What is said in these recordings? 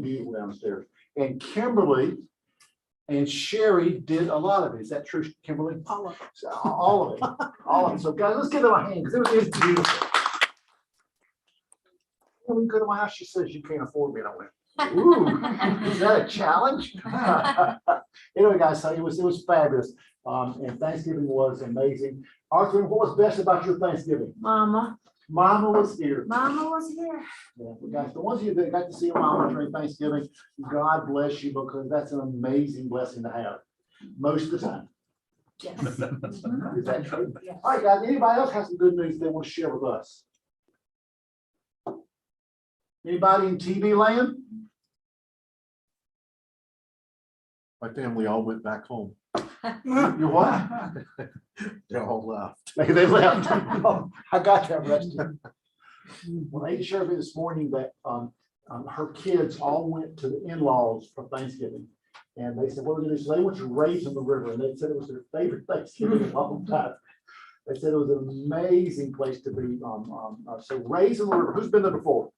beautiful downstairs. And Kimberly and Sherry did a lot of it. Is that true, Kimberly? All of it. So, all of it. All of it. So guys, let's give them a hand because it was beautiful. When we go to my house, she says you can't afford me. And I went, ooh, is that a challenge? Anyway, guys, so it was fabulous. And Thanksgiving was amazing. Arthur, what was best about your Thanksgiving? Mama Was here. Mama was here. Yeah, guys, the ones of you that got to see your mama during Thanksgiving, God bless you because that's an amazing blessing to have most of the time. Yes. Is that true? Yes. All right, guys, anybody else has some good news they want to share with us? Anybody in TV land? My family all went back home. Your what? They all left. They left. Oh, I got that rested. Well, they shared with me this morning that her kids all went to the in-laws for Thanksgiving. And they said, what are we gonna do? So they went to Raisin the River and they said it was their favorite Thanksgiving in a long time. They said it was an amazing place to be. So Raisin the River, who's been there before?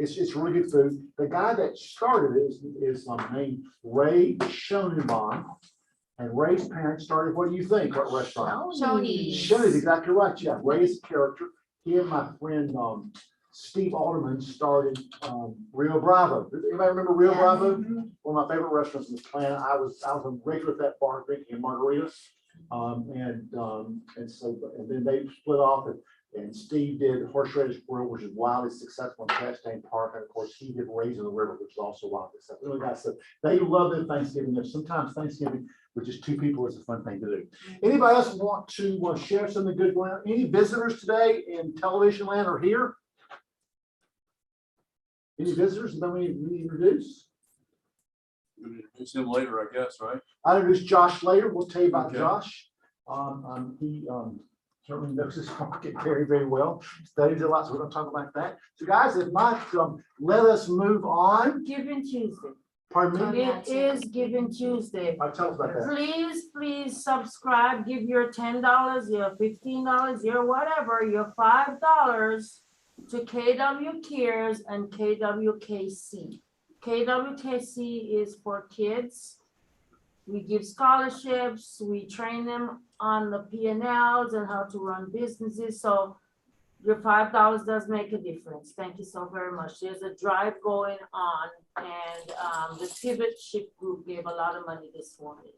It's really good food. The guy that started it is named Ray Schonenbaum. And Ray's parents started, what do you think? What restaurant? Shoney's. Shoney's, exactly right. Yeah, Ray's character. He and my friend Steve Alderman started Rio Bravo. Anybody remember Rio Bravo? One of my favorite restaurants in this planet. I was a regular at that bar drinking margaritas. And then they split off and Steve did Horseradish Grill, which is wildly successful in Chastain Park. And of course, he did Raisin the River, which is also wildly successful. Really, guys, so they love their Thanksgiving. Sometimes Thanksgiving with just two people is a fun thing to do. Anybody else want to share something good going on? Any visitors today in television land or here? Any visitors that we introduce? We'll introduce him later, I guess, right? I'll introduce Josh later. We'll tell you about Okay. Josh. He certainly knows his market very, very well. Studies a lot, so we're going to talk about that. So guys, if not, let us move on. Giving Tuesday. Pardon me? It is Giving Tuesday. Tell us about that. Please subscribe. Give your $10, your $15, your whatever, your $5 to KW Cares and KWKC. KWKC is for kids. We give scholarships. We train them on the P&Ls and how to run businesses. So your $5 does make a difference. Thank you so very much. There's a drive going on, and the Stewardship Group gave a lot of money this morning.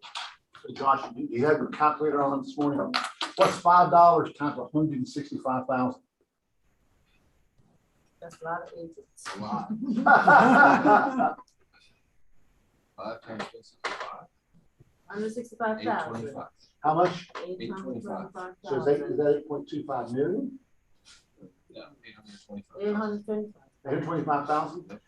So Josh, you have your calculator on this morning. What's $5 times 165,000? That's a lot of agents. A lot. 5 times 165,000. 825. How much? 825,000. So is that 8.25 million? Yeah, 825. 825. 825,000?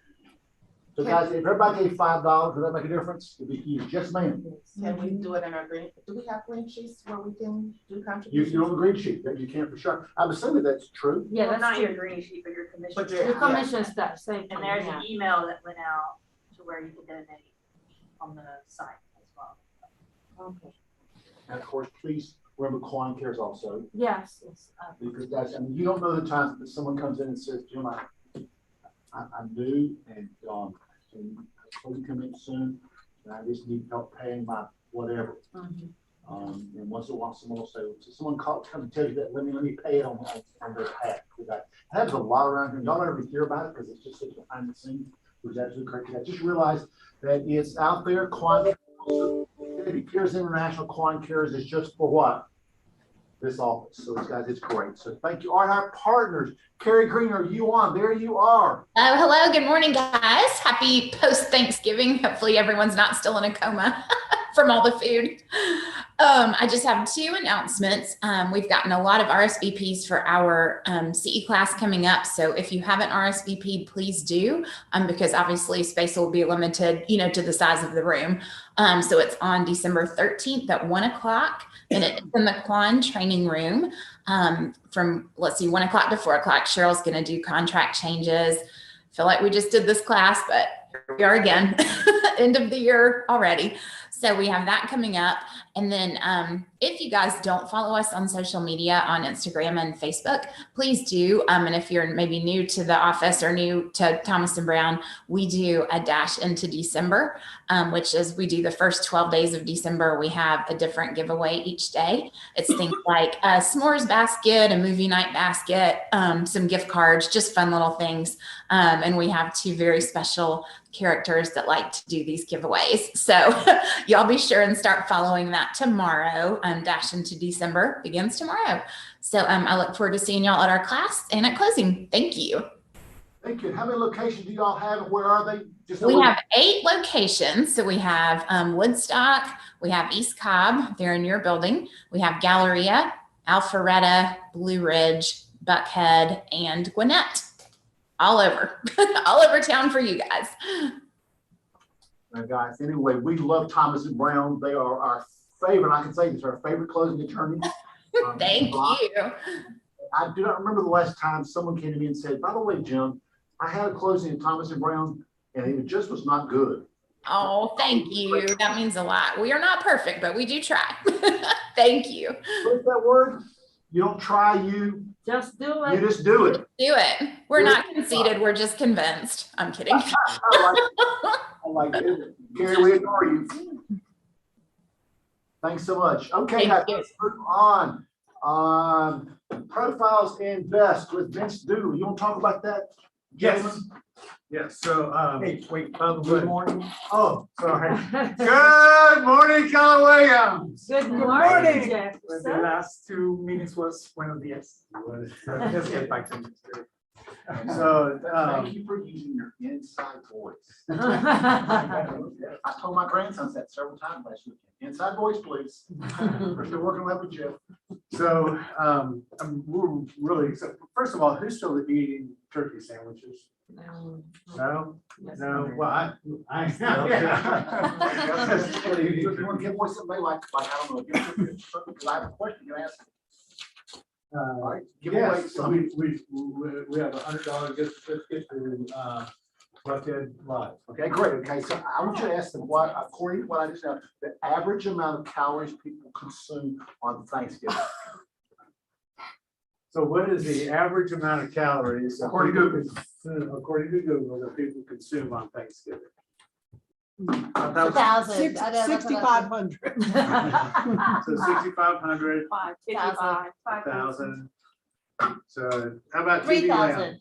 So guys, if everybody gave $5, would that make a difference? It'd be huge. Yes, ma'am. Can we do it in our green, do we have green sheets where we can do You contributions? on the green sheet, that you can for sure. I'm assuming that's true. Yeah, Well, that's not true. your green sheet, but your commission. But Your your- commission stuff, same thing. And there's yeah. an email that went out to where you can donate on the site as well. Okay. And of course, please remember Coin Cares also. Yes, it's, Because guys, I mean, you don't know the times that someone comes in and says, Jim, I'm new and I'm supposed to come in soon. And I just need help paying my whatever. And once in a while, someone will say, someone come and tell you that, let me pay it on their behalf. That happens a lot around here. Y'all don't ever hear about it because it's just such behind the scenes, which is absolutely correct. I just realized that it's out there. Coin Cares International Coin Cares is just for what? This office. So guys, it's great. So thank you. All right, our partners. Carrie Green, are you on? There you are. Oh, hello. Good morning, guys. Happy post-Thanksgiving. Hopefully everyone's not still in a coma from all the food. I just have 2 announcements. We've gotten a lot of RSVPs for our CE class coming up. So if you haven't RSVP'd, please do, because obviously space will be limited, to the size of the room. So it's on December 13th at 1 o'clock, and it's in the Quan training room from, 1 o'clock to 4 o'clock. Cheryl's going to do contract changes. Feel like we just did this class, but here we are again, end of the year already. So we have that coming up. And then if you guys don't follow us on social media, on Instagram and Facebook, please do. And if you're maybe new to the office or new to Thomas and Brown, we do a dash into December, which is we do the first 12 days of December. We have a different giveaway each day. It's things like a s'mores basket, a movie night basket, some gift cards, just fun little things. And we have two very special characters that like to do these giveaways. So y'all be sure and start following that tomorrow. Dash into December begins tomorrow. So I look forward to seeing y'all at our class and at closing. Thank you. Thank you. How many locations do y'all have and where are they? Just We have 8 locations. So we have Woodstock, we have East Cobb, they're in your building. We have Galleria, Alpharetta, Blue Ridge, Buckhead, and Gwinnett. All over, all over town for you guys. Now, guys, anyway, we love Thomas and Brown. They are our favorite. I can say this, our favorite closing attorneys. Thank you. I do not remember the last time someone came to me and said, by the way, Jim, I had a closing in Thomas and Brown and it just was not good. Oh, thank you. That means a lot. We are not perfect, but we do try. Thank you. What's that word? You don't try, you Just do you it. just do it. Do it. We're not conceited. We're just convinced. I'm kidding. I like it. Carrie, we adore you. Thanks so much. Okay, Thank guys, you. let's move on. Profiles and best with Vince Dooley. You want to talk about that? Yes. gentlemen? Yes, so, Hey, wait, by the good way, morning. oh, sorry. Good morning, Keller Williams. Good morning. morning, The Jefferson. last 2 meetings was buenos dias. Let's get back to it. So, Thank you for using your inside voice. I told my grandsons that several times last weekend. Inside voice, please. We're still working with Jeff. so, we're really excited. First of all, who's still eating turkey sandwiches? No? No, well, I. What do you want to give away something like, I don't know, because I have a question you ask. All right, give away Yes, so some. we have $100 gift certificate to Buckhead Live. Okay, great. Okay, so I want you to ask them what, according to what I just know, the average amount of calories people consume on Thanksgiving. So what is the average amount of calories According to according to Google that people consume on Thanksgiving? 1,000. 6,500. So 6,500, 55. 1,000. So how about TV land?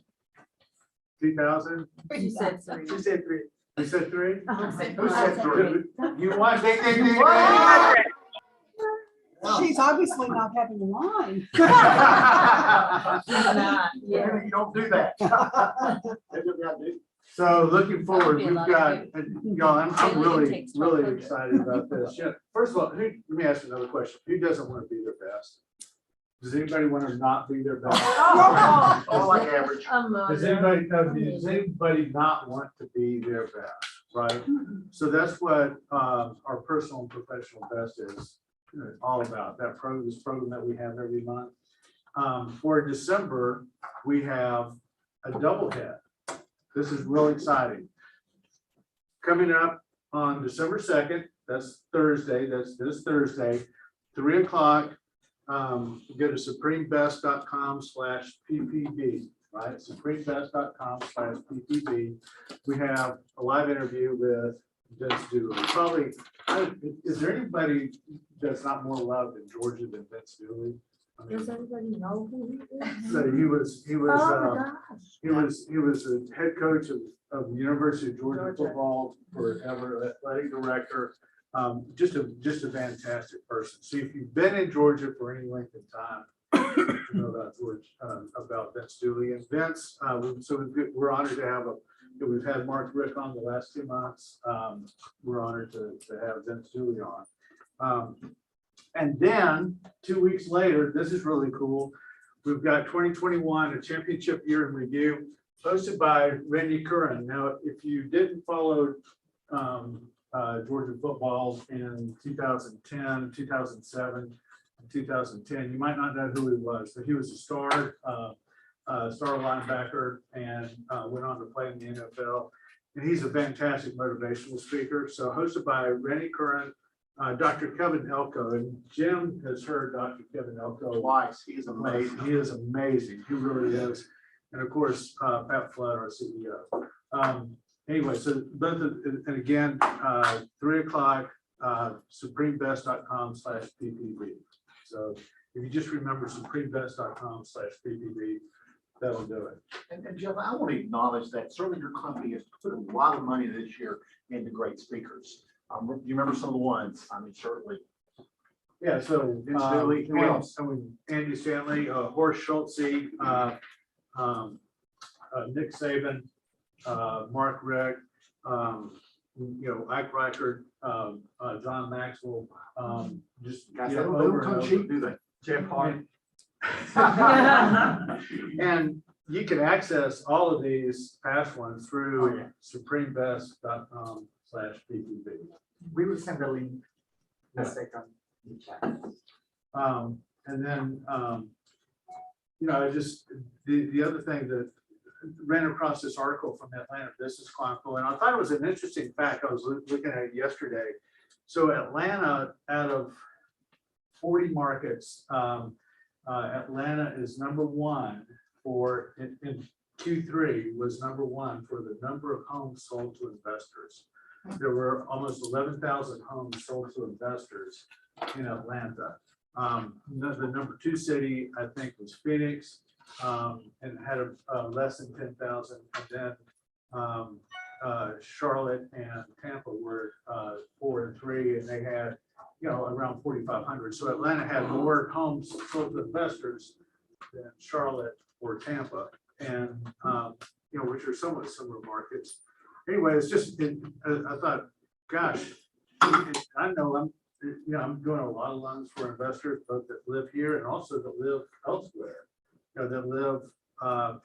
3,000? She said 3. She said 3. You said 3? Who said three? You want ding, ding, ding, She's obviously not having wine. You don't do that. That's what you gotta do. So looking forward, That'd be a we've lot got, of y'all, I'm Daily really, intake's really 1,200. excited about this. Yeah, first of all, let me ask you another question. Who doesn't want to be their best? Does anybody want to not be their best? Oh, I like average. Does anybody not want to be their best, right? So that's what our personal and professional best is all about, this program that we have every month. For December, we have a double head. This is really exciting. Coming up on December 2nd, that's Thursday, that's this Thursday, 3 o'clock, go to supremebest.com/PPB, right? supremebest.com/PPB. We have a live interview with Vince Dooley. Probably, is there anybody that's not more loved in Georgia than Vince Dooley? I mean, does everybody know who he is? so he was Oh my gosh. he was a head coach of the University of Georgia football forever, athletic director, just a fantastic person. So if you've been in Georgia for any length of time, you know about Vince Dooley. And Vince, we're honored to have we've had Mark Rick on the last 2 months. We're honored to have Vince Dooley on. And then 2 weeks later, this is really cool. We've got 2021, a championship year in review, hosted by Randy Curran. Now, if you didn't follow Georgia football in 2010, 2007, 2010, you might not know who he was, but he was a star linebacker and went on to play in the NFL. and he's a fantastic motivational speaker. So hosted by Rennie Curran, Dr. Kevin Elko, and Jim has heard Dr. Kevin Elko Twice, he is amazing. He is amazing. He really is. And of course, Pat Flood, our CEO. Anyway, so both of, and again, 3 o'clock, supremebest.com/PPV. So if you just remember supremebest.com/PPV, that'll do it. And Jeff, I want to acknowledge that certainly your company has put a lot of money this year into great speakers. Do you remember some of the ones? I mean, certainly. Yeah, so Vince Dooley, who else? Andy Stanley, Horst Schultze, Nick Saban, Mark Rick, Ike Reichert, John Maxwell, just Guys, you they know, don't over come and cheap, over. do they? Jeff Hart. And you can access all of these past ones through supremebest.com/PPV. We would send a link. Yeah. Second. And then, I just, the other thing that ran across this article from the Atlanta Business Chronicle, and I thought it was an interesting fact. I was looking at it yesterday. So Atlanta, out of 40 markets, Atlanta is number one for, in Q3 was number one for the number of homes sold to investors. There were almost 11,000 homes sold to investors in Atlanta. The number 2 city, I think, was Phoenix, and had a less than 10,000. And then Charlotte and Tampa were 4 and 3, and they had, around 4,500. So Atlanta had more homes sold to investors than Charlotte or Tampa, and which are somewhat similar markets. Anyway, it's just, I thought, gosh, I know I'm doing a lot of loans for investors, both that live here and also that live elsewhere. That live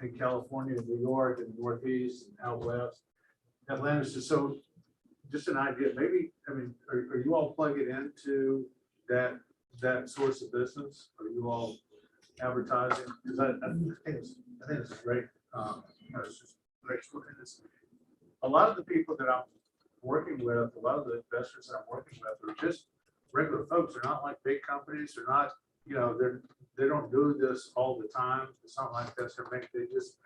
in California, New York, and Northeast, and out west. Atlanta's just so, just an idea. Maybe, are you all plugging into that source of business? Are you all advertising? Because I think it's great. It's just great. A lot of the people that I'm working with, a lot of the investors that I'm working with are just regular folks. They're not like big companies. They're not, they don't do this all the time. It's not like this. They just,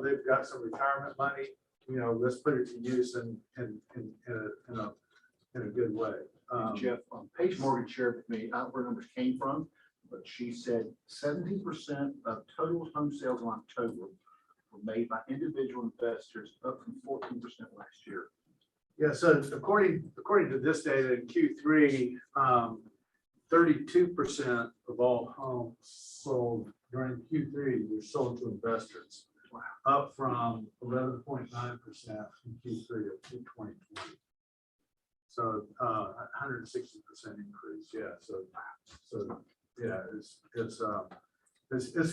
they've got some retirement money. Let's put it to use in a good way. Jeff, Paige Morgan shared with me where numbers came from, but she said 17% of total home sales in October were made by individual investors, up from 14% last year. Yeah, so according to this data in Q3, 32% of all homes sold during Q3 were sold to investors, up from 11.9% in Q3 of 2020. So 160% increase. Yeah. So yeah, it's a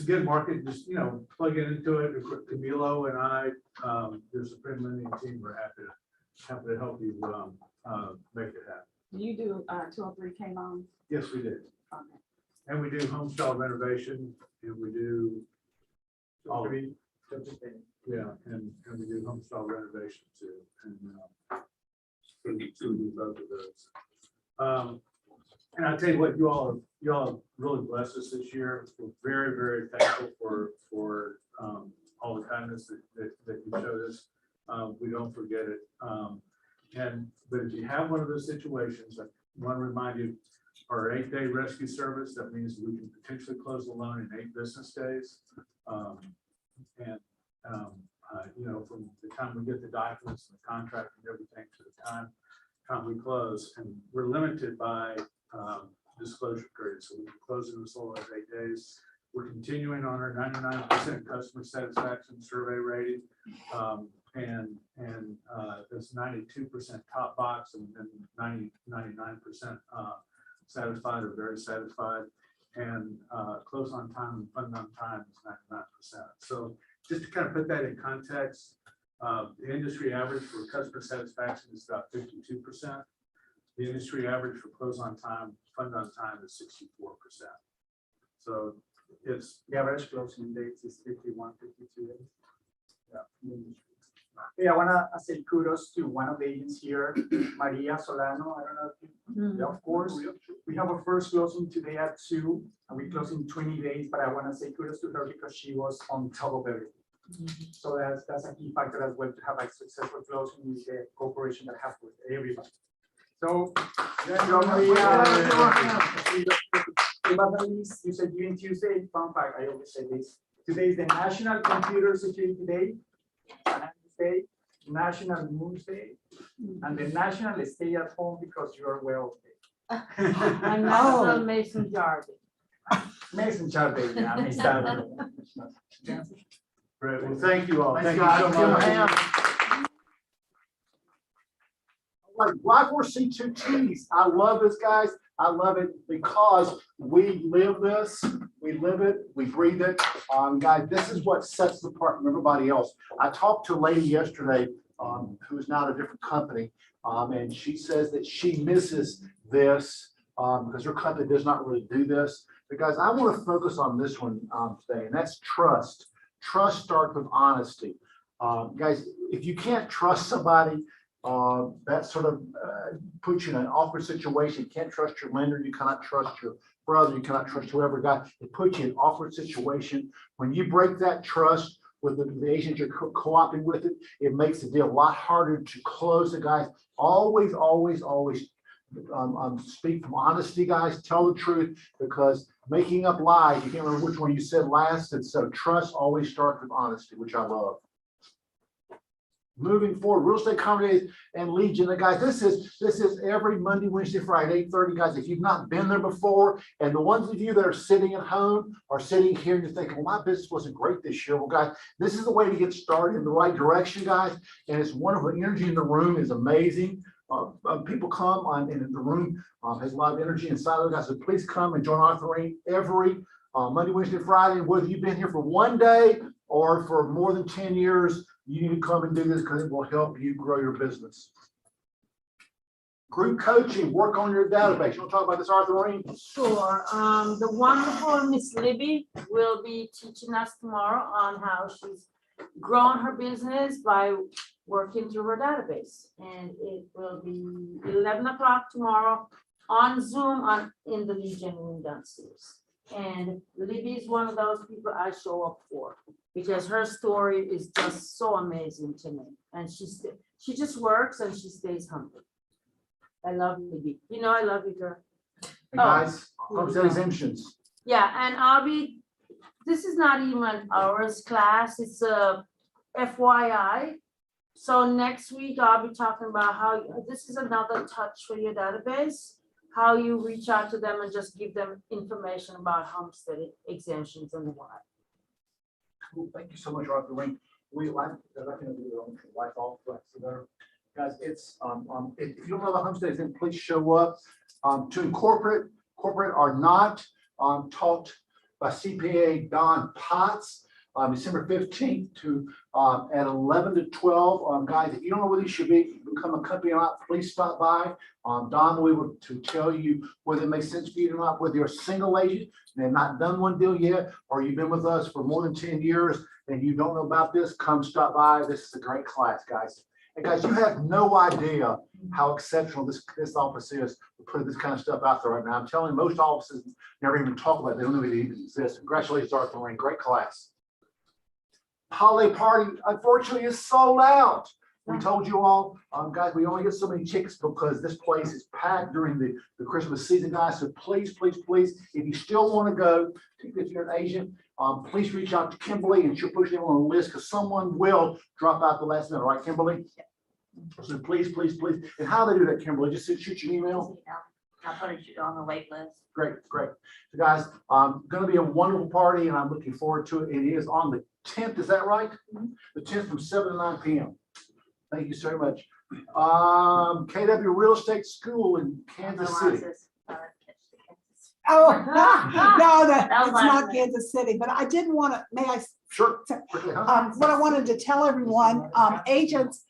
good market. Just plug it into it. Camilo and I, the Supreme Lending team, we're happy to help you make it happen. You do 203K loans? Yes, we do. Okay. And we do home style renovation, and we do all of it. Yeah, and we do home style renovation too. And so we do both of those. And I'll tell you what, you all have really blessed us this year. We're very, very thankful for all the kindness that you showed us. We don't forget it. But if you have one of those situations, I want to remind you, our 8-day rescue service, that means we can potentially close the loan in 8 business days. From the time we get the documents and the contract and everything to the time we close, and we're limited by disclosure period. So we can close in as little as 8 days. We're continuing on our 99% customer satisfaction survey rating. And it's 92% top box and 99% satisfied or very satisfied. And close on time and fund on time is 99%. So just to kind of put that in context, the industry average for customer satisfaction is about 52%. The industry average for close on time, fund on time is 64%. So it's The average closing dates is 51, 52 days. yeah. Yeah, I wanna say kudos to one of the agents here, Maria Solano. I don't know if you, yeah, of course. We have our first closing today at 2, and we close in 20 days, but I wanna say kudos to her because she was on top of everything. So that's a key factor as well to have a successful closing with the cooperation that have with everybody. So, then but at least you said Giving Tuesday, fun fact, I always say this. Today is the National Computer Security Day, Day, National Moons Day, and the National Stay at Home because you are well. And National Mason Jar Day. Mason Jar Day, yeah, I missed that one. Great, well, thank you all. Thanks, Thank you guys. so Give 'em a much. hand. Like Y4C2Ts, I love this, guys. I love it because we live this, we live it, we breathe it. Guys, this is what sets us apart from everybody else. I talked to a lady yesterday who is now at a different company, and she says that she misses this because her company does not really do this. But guys, I want to focus on this one today, and that's trust. Trust starts with honesty. Guys, if you can't trust somebody, that sort of puts you in an awkward situation. You can't trust your lender, you cannot trust your brother, you cannot trust whoever got it, puts you in an awkward situation. When you break that trust with the agent you're co-opting with, it makes the deal a lot harder to close. The guys always speak from honesty, guys. Tell the truth, because making up lies, you can't remember which one you said last, and so trust always starts with honesty, which I love. Moving forward, real estate conference and Legion, and guys, this is every Monday, Wednesday, Friday, 8:30, guys. If you've not been there before, and the ones of you that are sitting at home are sitting here and you're thinking, well, my business wasn't great this year. Well, guys, this is the way to get started in the right direction, guys. And it's wonderful. Energy in the room is amazing. People come on, and the room has a lot of energy inside of it, guys. So please come and join Arthur Ring every Monday, Wednesday, Friday. Whether you've been here for one day or for more than 10 years, you need to come and do this because it will help you grow your business. Group coaching, work on your database. You want to talk about this, Arthur Ring? Sure. The wonderful Miss Libby will be teaching us tomorrow on how she's grown her business by working through her database. And it will be 11 o'clock tomorrow on Zoom in the Legion room downstairs. And Libby is one of those people I show up for because her story is just so amazing to me. And she just works and she stays humble. I love Libby. You know I love you, girl. Hey guys, homestead exemptions. Yeah, and this is not even ours class, it's a FYI. So next week I'll be talking about how, this is another touch for your database, how you reach out to them and just give them information about homestead exemptions and why. Cool. Thank you so much, Arthur Ring. We like that. I can do life all flexible. Guys, it's if you don't know the homestead exemption, please show up. To incorporate, corporate are not taught by CPA Don Potts. December 15th to at 11 to 12. Guys, if you don't know whether you should become a company or not, please stop by. Don will be able to tell you whether it makes sense for you or not, whether you're a single agent and have not done one deal yet, or you've been with us for more than 10 years and you don't know about this, come stop by. This is a great class, guys. And guys, you have no idea how exceptional this office is to put this kind of stuff out there right now. I'm telling you, most offices never even talk about it. They don't know it even exists. Congratulations, Arthur Ring. Great class. Holiday party, unfortunately, is sold out. We told you all, guys, we only get so many tickets because this place is packed during the Christmas season, guys. So please, please, please, if you still want to go, if you're an agent, please reach out to Kimberly and she'll put you on the list because someone will drop out the last minute, right, Kimberly? So please, please, please. And how do they do that, Kimberly? Just shoot you an email? I'll put it on the wait list. Great, great. So guys, going to be a wonderful party and I'm looking forward to it. It is on the 10th, is that right? Mm-hmm. The 10th from 7 to 9 p.m. Thank you so much. KW Real Estate School in Kansas City. Oh, no, it's not Kansas City, but I didn't want to, may I? Sure. What I wanted to tell everyone, agents,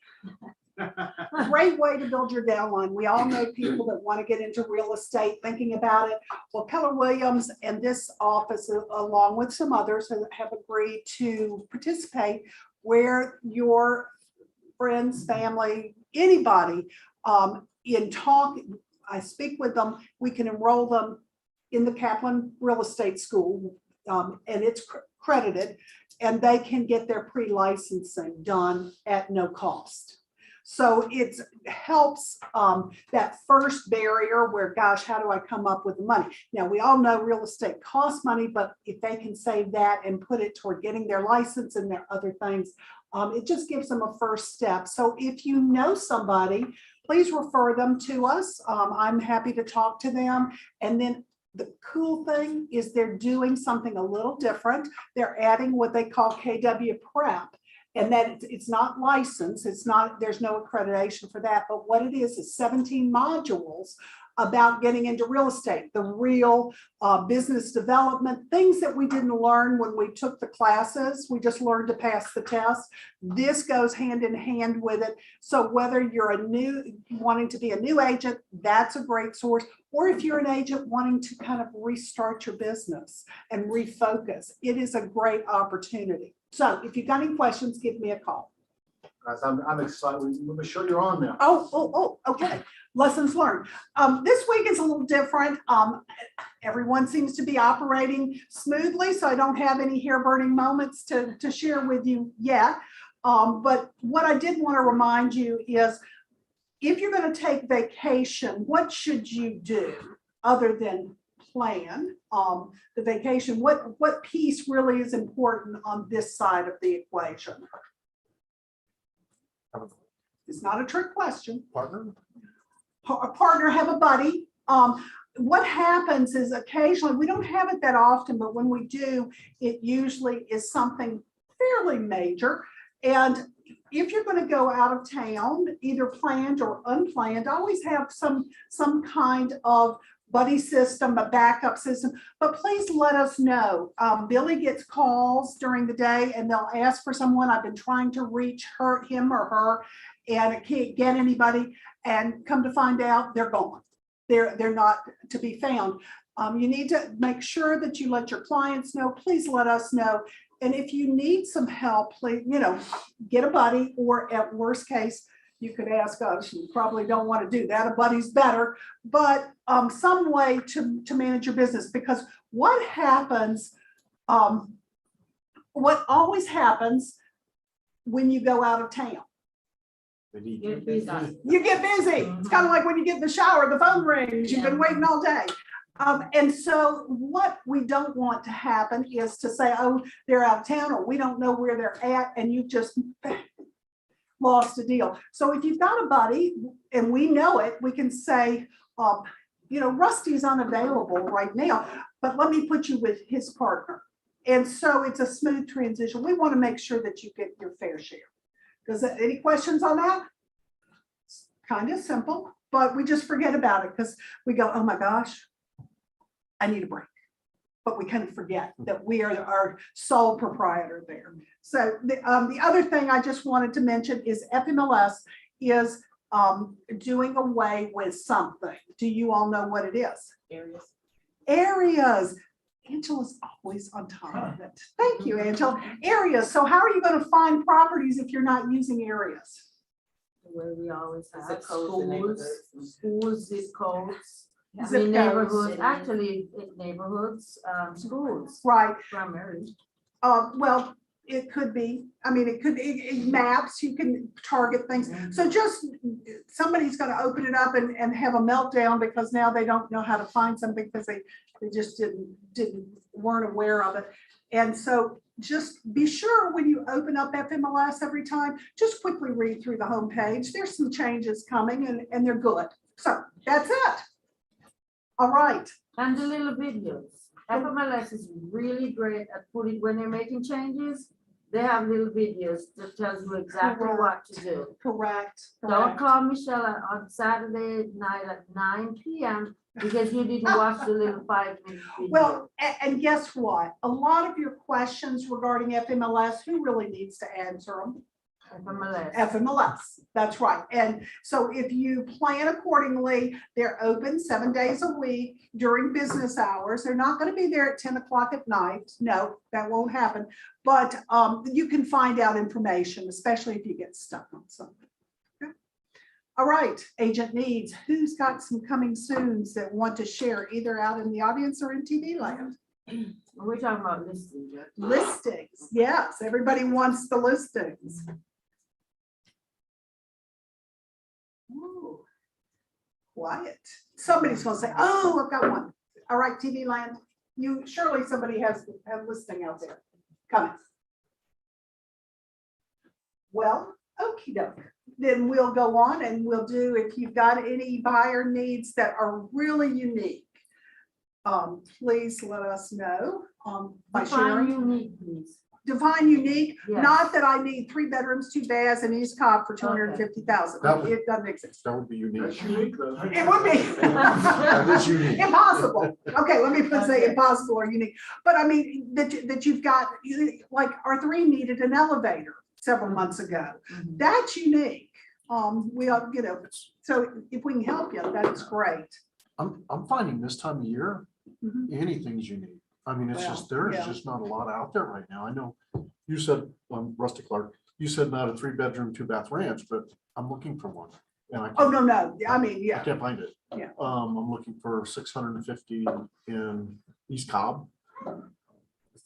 great way to build your downline. We all know people that want to get into real estate, thinking about it. Well, Keller Williams and this office, along with some others, have agreed to participate where your friends, family, anybody, in talk, I speak with them, we can enroll them in the Kaplan Real Estate School, and it's credited, and they can get their pre-licensing done at no cost. So it helps that first barrier where, gosh, how do I come up with the money? Now, we all know real estate costs money, but if they can save that and put it toward getting their license and their other things, it just gives them a first step. So if you know somebody, please refer them to us. I'm happy to talk to them. And then the cool thing is they're doing something a little different. They're adding what they call KW Prep. And that it's not licensed, it's not, there's no accreditation for that, but what it is 17 modules about getting into real estate, the real business development, things that we didn't learn when we took the classes, we just learned to pass the test. This goes hand in hand with it. So whether you're wanting to be a new agent, that's a great source. Or if you're an agent wanting to kind of restart your business and refocus, it is a great opportunity. So if you've got any questions, give me a call. Guys, I'm excited. We're sure you're on now. Okay. Lessons learned. This week is a little different. Everyone seems to be operating smoothly, so I don't have any hair burning moments to share with you yet. But what I did want to remind you is if you're going to take vacation, what should you do other than plan the vacation? What piece really is important on this side of the equation? It's not a trick question. Partner? A partner, have a buddy. What happens is occasionally, we don't have it that often, but when we do, it usually is something fairly major. And if you're going to go out of town, either planned or unplanned, always have some kind of buddy system, a backup system, but please let us know. Billy gets calls during the day and they'll ask for someone. I've been trying to reach him or her, and I can't get anybody, and come to find out they're gone. They're not to be found. You need to make sure that you let your clients know. Please let us know. And if you need some help, please, get a buddy, or at worst case, you could ask us. You probably don't want to do that. A buddy's better, but some way to manage your business, because what happens, what always happens when you go out of town? You get busy. It's kind of like when you get in the shower, the phone rings, you've been waiting all day. And so what we don't want to happen is to say, oh, they're out of town, or we don't know where they're at, and you just lost a deal. So if you've got a buddy and we know it, we can say, Rusty's unavailable right now, but let me put you with his partner. And so it's a smooth transition. We want to make sure that you get your fair share. Any questions on that? It's kind of simple, but we just forget about it because we go, oh my gosh, I need a break. But we kind of forget that we are our sole proprietor there. So the other thing I just wanted to mention is FMLS is doing away with something. Do you all know what it is? Areas. Angela's always on top of it. Thank you, Angela. Areas. So how are you going to find properties if you're not using areas? Where we always have Zip codes and schools, zip codes. Zip codes. Neighborhoods, actually, neighborhoods, schools. Right. Primarily. Well, it could be. I mean, it could be maps. You can target things. So just somebody's going to open it up and have a meltdown because now they don't know how to find something because they just weren't aware of it. And so just be sure when you open up FMLS every time, just quickly read through the homepage. There's some changes coming and they're good. So that's it. All right. And the little videos. FMLS is really great at putting, when they're making changes, they have little videos that tells you exactly what to do. Correct. Don't call Michelle on Saturday night at 9 p.m. because you didn't watch the little 5-minute video. Well, and guess what? A lot of your questions regarding FMLS, who really needs to answer them? FMLS. FMLS, that's right. And so if you plan accordingly, they're open 7 days a week during business hours. They're not going to be there at 10 o'clock at night. No, that won't happen. But you can find out information, especially if you get stuck on something. Okay. All right, agent needs. Who's got some coming soons that want to share either out in the audience or in TV land? We're talking about listings. Listings, yes, everybody wants the listings. Ooh, quiet. Somebody's gonna say, oh, I've got one. All right, TV land, you, surely somebody has a listing out there. Coming. Well, okie doke. Then we'll go on and we'll do, if you've got any buyer needs that are really unique, please let us know by sharing. Unique, please. Define unique, Yes. not that I need 3 bedrooms, 2 baths, and East Cobb for 250,000. That would- It doesn't exist. That would be unique. That's unique though. It would be. That is unique. Impossible. Okay, let me say Okay. impossible or unique. But I mean, that you've got, like R3 needed an elevator several months ago. Mhm. That's unique. We are, so if we can help you, that's great. I'm finding this time of year, Mhm. anything's unique. I mean, it's Well, just, there's yeah. just not a lot out there right now. I know you said, Rusty Clark, you said not a 3-bedroom, 2-bath ranch, but I'm looking for one. And I Oh, can't, no, I mean, I yeah, can't find it. Yeah. I'm looking for 650 in East Cobb. I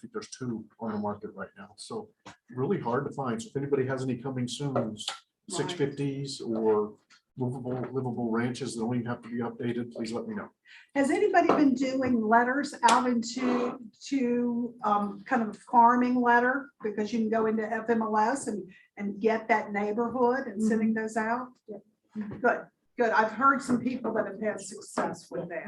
think there's 2 on the market right now. So really hard to find. So if anybody has any coming soon, 650s or movable, livable ranches that don't even have to be updated, please let me know. has anybody been doing letters out into kind of a farming letter? Because you can go into FMLS and get that neighborhood and sending those out. Good. I've heard some people that have had success with that.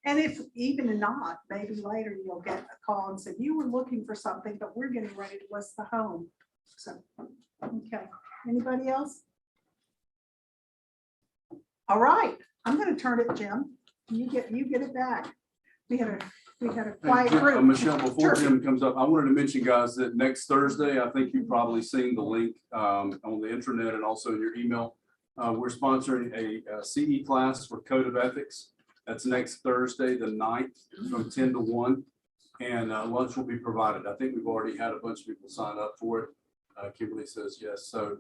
And if even not, maybe later you'll get a call and say, you were looking for something, but we're getting ready to list the home. So, okay. Anybody else? All right, I'm gonna turn it, Jim. You get it back. We had a quiet Hey, group. Michelle, before Sure. Jim comes up, I wanted to mention, guys, that next Thursday, I think you've probably seen the link on the intranet and also in your email. We're sponsoring a CE class for Code of Ethics. That's next Thursday, the 9th, from 10 to 1. And lunch will be provided. I think we've already had a bunch of people sign up for it. Kimberly says yes. So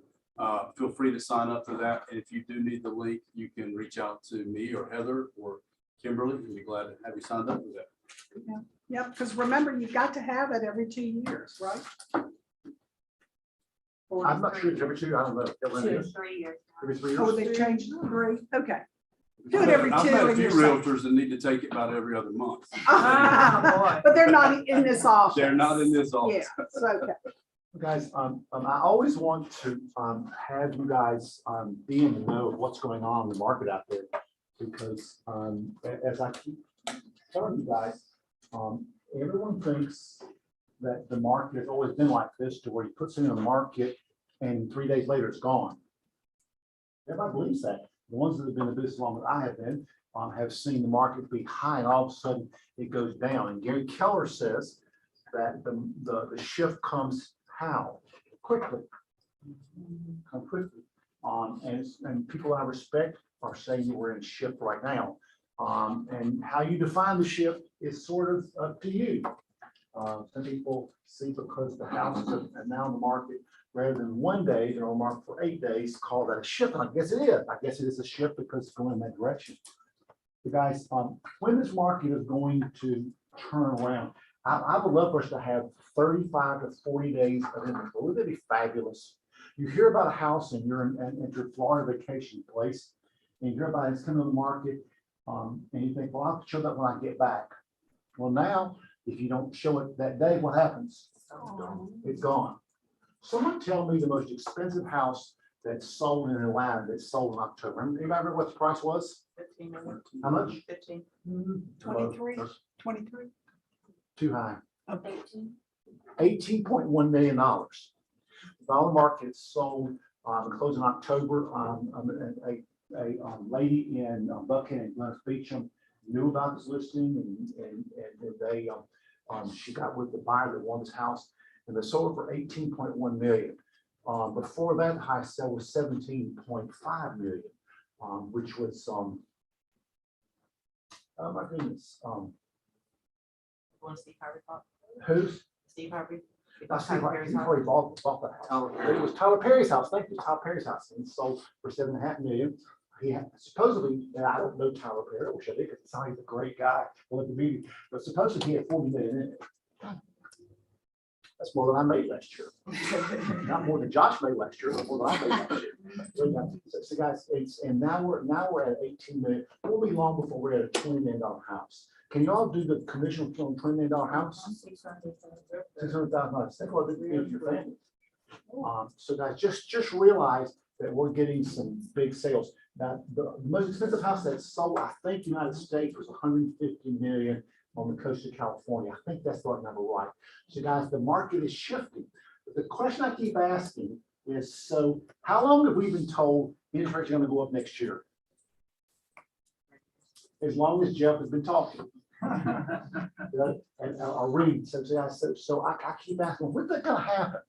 feel free to sign up for that. And if you do need the link, you can reach out to me or Heather or Kimberly. We'd be glad to have you signed up for that. Yep, because remember, you've got to have it every 2 years, right? I'm not sure it's every 2, I don't know. Everyone is. 3 years. Every 3 Oh, years. they changed 3. Okay. Do it every I've 2 had a and few you're safe. realtors that need to take it about every other month. Ah, But they're not in this office. They're not in this Yeah, office. it's okay. Guys, I always want to have you guys be in the know of what's going on in the market out there. Because as I keep telling you guys, everyone thinks that the market has always been like this, to where you put something on the market and 3 days later it's gone. Everybody believes that. The ones that have been in business as long as I have been have seen the market be high, and all of a sudden it goes down. And Gary Keller says that the shift comes how? Quickly. Come quickly. And people I respect are saying that we're in shift right now. And how you define the shift is sort of up to you. Some people see, because the houses are now in the market, rather than 1 day, they're on the market for 8 days, call that a shift. And I guess it is. I guess it is a shift because it's going in that direction. But guys, when this market is going to turn around, I would love for us to have 35 to 40 days of inventory. Wouldn't that be fabulous? You hear about a house and you're in your Florida vacation place, and you hear about it's coming on the market, and you think, well, I'll show that when I get back. Well, now, if you don't show it that day, what happens? It's gone. Someone tell me the most expensive house that's sold in Atlanta that's sold in October. Anybody remember what the price was? 15 million. How much? 15. 23, 23. Too high. 18. $18.1 million. The dollar market sold closing October. A lady in Buckhead and Glennis Beecham knew about this listing, and they she got with the buyer that won this house, and they sold it for $18.1 million. Before that, high sale was 17.5 million, which was, oh my goodness, Want to see Harvey Pop? who's? Steve Harvey? I see, right, he already bought the house. It was Tyler Perry's house. Thank you, Tyler Perry's house, and sold for 7.5 million. He had supposedly, and I don't know Tyler Perry, I wish I did, because it sounds like a great guy. Well, at the meeting, but supposedly he had 40 million in it. That's more than I made last year. Not more than Josh made last year, but more than I made last year. So guys, and now we're at 18 million. We'll be long before we're at a $20 million house. Can you all do the commission on $20 million house? $600,000. Think what it means to your family. So guys, just realize that we're getting some big sales. Now, the most expensive house that sold, I think, United States was 150 million on the coast of California. I think that's the right number, right? So guys, the market is shifting. But the question I keep asking is, so how long have we been told interest rates are going to go up next year? As long as Jeff has been talking. And I'll read. So I keep asking, when's that going to happen?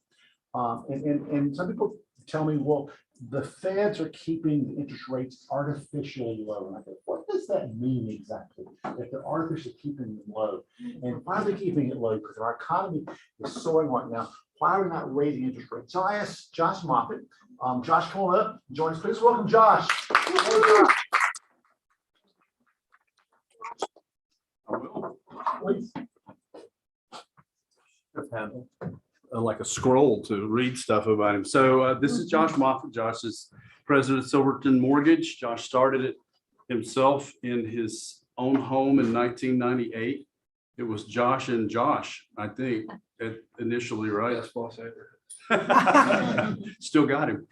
And some people tell me, well, the feds are keeping the interest rates artificially low. And I go, what does that mean exactly? That they're artificially keeping them low? And why are they keeping it low? Because our economy is soaring right now. Why are we not raising interest rates? So I asked Josh Moffett. Josh, come on up. Join us, please. Welcome, Josh. Please. Like a scroll to read stuff about him. So this is Josh Moffett. Josh is president of Silverton Mortgage. Josh started it himself in his own home in 1998. It was Josh and Josh, I think, initially, right? Yes, boss. Still got him.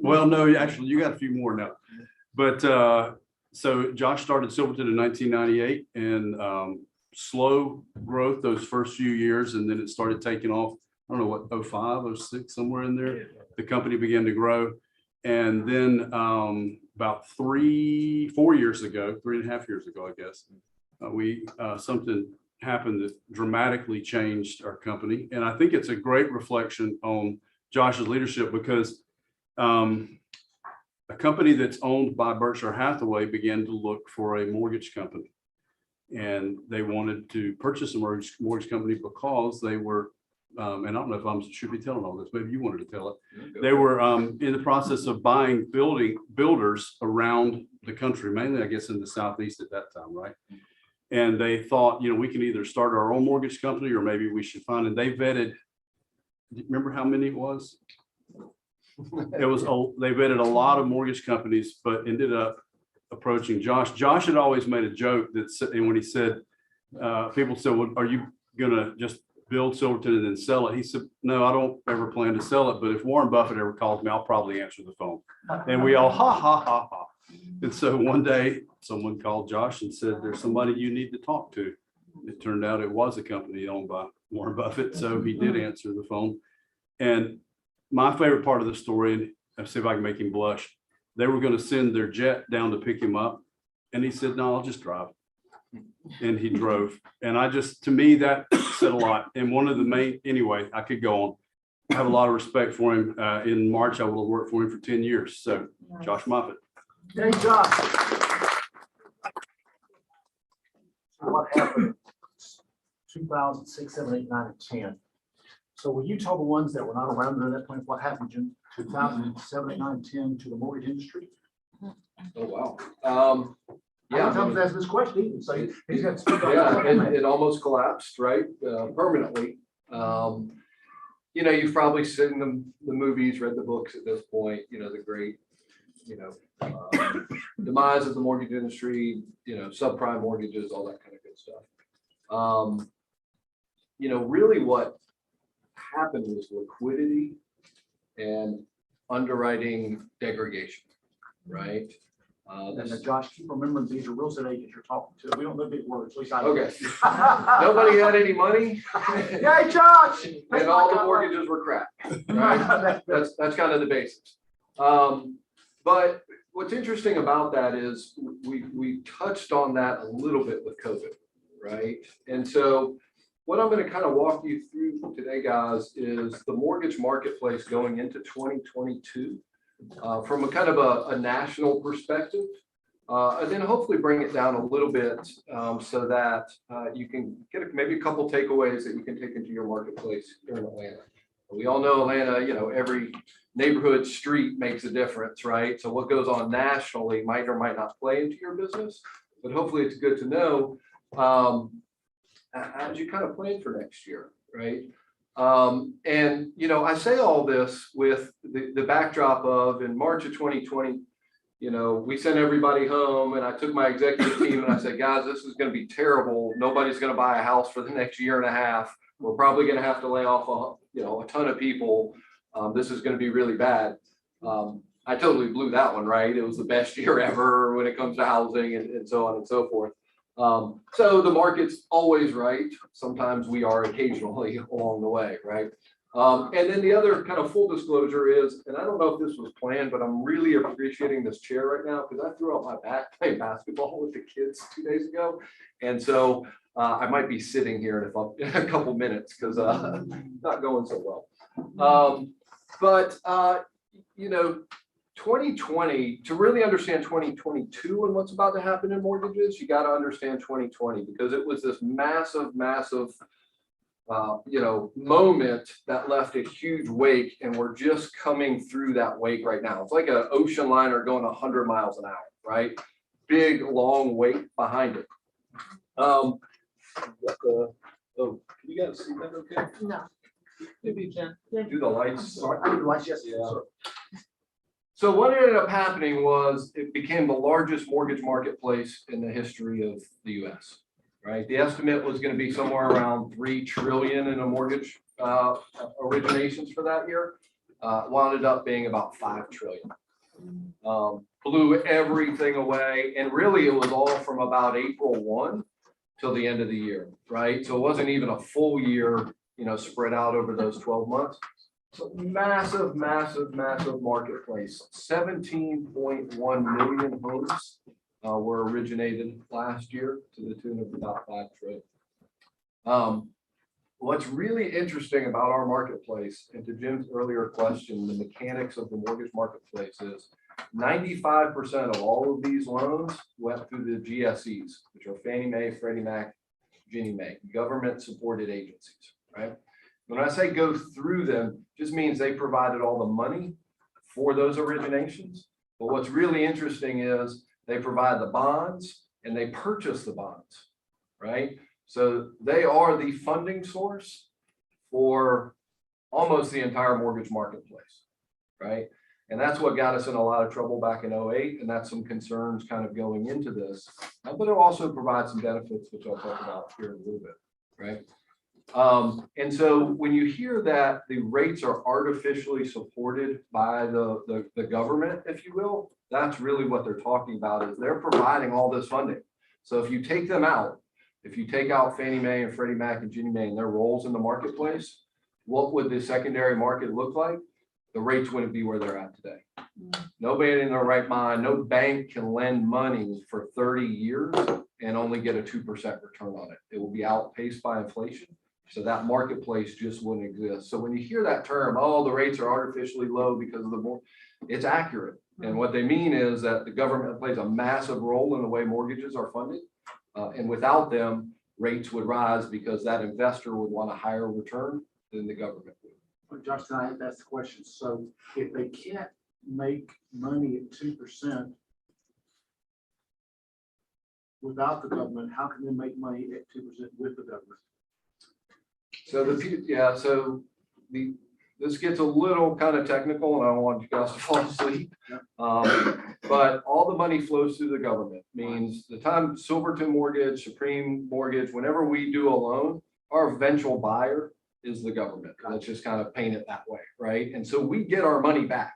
Well, no, actually, you got a few more now. But so Josh started Silverton in 1998, and slow growth those first few years, and then it started taking off. I don't know what, 05, 06, somewhere in there. The company began to grow. And then about 4 years ago, 3.5 years ago, I guess, something happened that dramatically changed our company. And I think it's a great reflection on Josh's leadership, because a company that's owned by Berkshire Hathaway began to look for a mortgage company. And they wanted to purchase a mortgage company because they were, and I don't know if I should be telling all this, maybe you wanted to tell it. They were in the process of buying builders around the country, mainly, I guess, in the Southeast at that time, right? And they thought, we can either start our own mortgage company, or maybe we should find, and they vetted, remember how many it was? They vetted a lot of mortgage companies, but ended up approaching Josh. Josh had always made a joke that, and when he said, people said, well, are you gonna just build Silverton and then sell it? He said, no, I don't ever plan to sell it, but if Warren Buffett ever calls me, I'll probably answer the phone. And we all ha ha ha ha. And so one day someone called Josh and said, there's somebody you need to talk to. It turned out it was a company owned by Warren Buffett, so he did answer the phone. And my favorite part of the story, and I'll see if I can make him blush, they were going to send their jet down to pick him up, and he said, no, I'll just drive. And he drove. And to me, that said a lot. And one of the main, anyway, I could go on. I have a lot of respect for him. In March, I will have worked for him for 10 years. So Josh Moffett. Hey, Josh. So what happened? 2006, 7, 8, 9, and 10. So when you tell the ones that were not around during that point, what happened in 2007, 8, 9, 10 to the mortgage industry? Oh, wow. Yeah. Sometimes ask this question, so he's got to speak on Yeah, that. it almost collapsed, right? Permanently. You've probably seen the movies, read the books at this point, the great, demise of the mortgage industry, subprime mortgages, all that kind of good stuff. Really what happened was liquidity and underwriting degradation, right? And Josh, keep remembering these are real estate agents you're talking to. We don't know big words, at least I don't. Okay. Nobody had any money. Hey, Josh. And all the mortgages were crap. Right? That's kind of the basics. But what's interesting about that is we touched on that a little bit with COVID, right? And so what I'm going to kind of walk you through today, guys, is the mortgage marketplace going into 2022 from a kind of a national perspective. And then hopefully bring it down a little bit so that you can get maybe a couple takeaways that you can take into your marketplace here in Atlanta. We all know Atlanta, you know, every neighborhood street makes a difference, right? So what goes on nationally might or might not play into your business, but hopefully it's good to know as you kind of plan for next year, right? And, you know, I say all this with the backdrop of in March of 2020, you know, we sent everybody home and I took my executive team and I said, guys, this is going to be terrible. Nobody's going to buy a house for the next year and a half. We're probably going to have to lay off, a ton of people. This is going to be really bad. I totally blew that one, right? It was the best year ever when it comes to housing and so on and so forth. So the market's always right. Sometimes we are occasionally along the way, right? And then the other kind of full disclosure is, and I don't know if this was planned, but I'm really appreciating this chair right now because I threw out my back playing basketball with the kids 2 days ago. And so I might be sitting here in a couple minutes because not going so well. But you know, 2020, to really understand 2022 and what's about to happen in mortgages, you got to understand 2020 because it was this massive moment that left a huge wake, and we're just coming through that wake right now. It's like an ocean liner going 100 miles an hour, right? Big, long wake behind it. Oh, can you guys see that okay? No. Maybe you can do the lights. Yes. Yeah. So what ended up happening was it became the largest mortgage marketplace in the history of the US. Right, the estimate was going to be somewhere around 3 trillion in a mortgage originations for that year. Wound up being about 5 trillion. Blew everything away, and really it was all from about April 1 till the end of the year, right? So it wasn't even a full year, you know, spread out over those 12 months. So massive marketplace. 17.1 million homes were originated last year to the tune of about 5 trillion. What's really interesting about our marketplace, and to Jim's earlier question, the mechanics of the mortgage marketplace is 95% of all of these loans went through the GSEs, which are Fannie Mae, Freddie Mac, Ginnie Mae, government supported agencies, right? When I say go through them, just means they provided all the money for those originations. But what's really interesting is they provide the bonds and they purchase the bonds, right? So they are the funding source for almost the entire mortgage marketplace, right? And that's what got us in a lot of trouble back in 2008. And that's some concerns kind of going into this, but it also provides some benefits, which I'll talk about here in a little bit, right? And so when you hear that the rates are artificially supported by the government, if you will, that's really what they're talking about, is they're providing all this funding. So if you take them out, if you take out Fannie Mae and Freddie Mac and Ginnie Mae and their roles in the marketplace, what would the secondary market look like? The rates wouldn't be where they're at today. Nobody in their right mind, no bank can lend money for 30 years and only get a 2% return on it. It will be outpaced by inflation. So that marketplace just wouldn't exist. So when you hear that term, oh, the rates are artificially low because of the more, it's accurate. And what they mean is that the government plays a massive role in the way mortgages are funded. And without them, rates would rise because that investor would want a higher return than the government would. Well, Justin, I think that's the question. So if they can't make money at 2% without the government, how can they make money at 2% with the government? So this gets a little kind of technical, and I don't want you guys to fall asleep. But all the money flows through the government. Means the time Silverton Mortgage, Supreme Mortgage, whenever we do a loan, our eventual buyer is the government. Let's just kind of paint it that way, right? And so we get our money back.